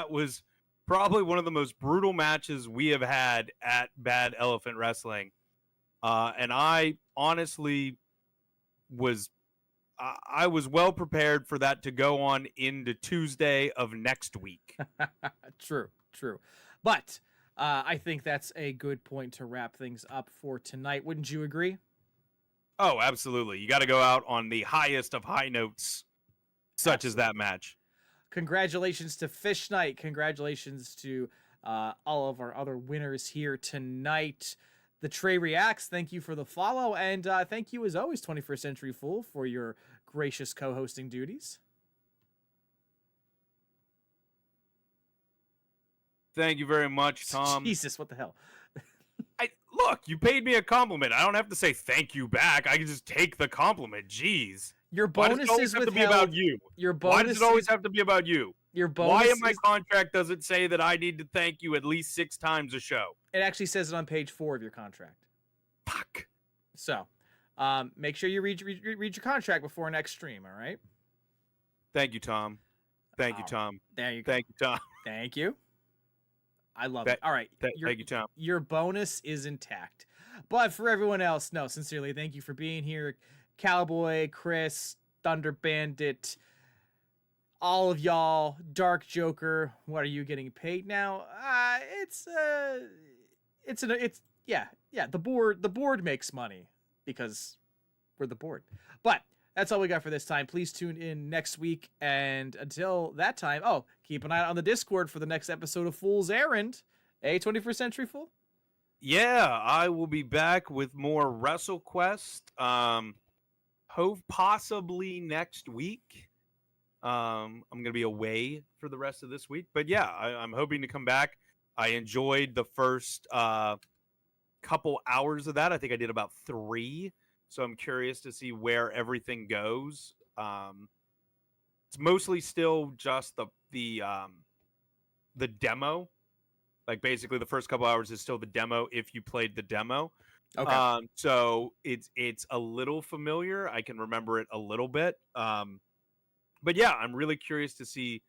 was probably one of the most brutal matches we have had at Bad Elephant Wrestling. And I honestly was well prepared for that to go on into Tuesday of next week. True. But I think that's a good point to wrap things up for tonight. Wouldn't you agree? Oh, absolutely. You got to go out on the highest of high notes Such as that match. Congratulations to Fish Knight. Congratulations to all of our other winners here tonight. The Trey Reacts, thank you for the follow. And thank you, as always, 21st Century Fool, for your gracious co-hosting duties. Thank you very much, Tom. Jesus, what the hell? Look, you paid me a compliment. I don't have to say thank you back. I can just take the compliment. Jeez. Your Why does bonus it always is have to be withheld. about you? Your Why bonus does it always have to be about you? Your bonus Why in my is- contract does it say that I need to thank you at least 6 times a show? It actually says it on page 4 of your contract. Fuck. So, make sure you read your contract before next stream, all right? Thank you, Tom. Thank you, Tom. There you go. Thank you, Tom. Thank you. I love Thank- it. All right. Thank you, Tom. Your bonus is intact. But for everyone else, no, sincerely, thank you for being here. Cowboy, Chris, Thunder Bandit, all of y'all, Dark Joker. What are you getting paid now? The board makes money because we're the board. But that's all we got for this time. Please tune in next week. And until that time, keep an eye out on the Discord for the next episode of Fool's Errand. 21st Century Fool? Yeah, I will be back with more WrestleQuest. Possibly next week. I'm gonna be away for the rest of this week, but yeah, I'm hoping to come back. I enjoyed the first couple hours of that. I think I did about 3, so I'm curious to see where everything goes. It's mostly still just the demo. Like basically, the first couple hours is still the demo if you played the demo. Okay. So it's a little familiar. I can remember it a little bit. But yeah, I'm really curious to see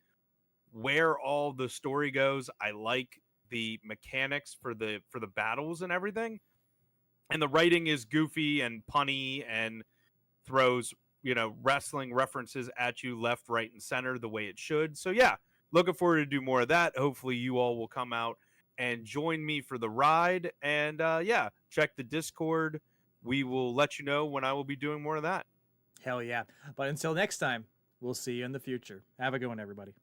where all the story goes. I like the mechanics for the battles and everything. And the writing is goofy and punny and throws, wrestling references at you left, right, and center the way it should. So yeah, looking forward to do more of that. Hopefully you all will come out and join me for the ride. And yeah, check the Discord. We will let you know when I will be doing more of that. Hell yeah. But until next time, we'll see you in the future. Have a good one, everybody.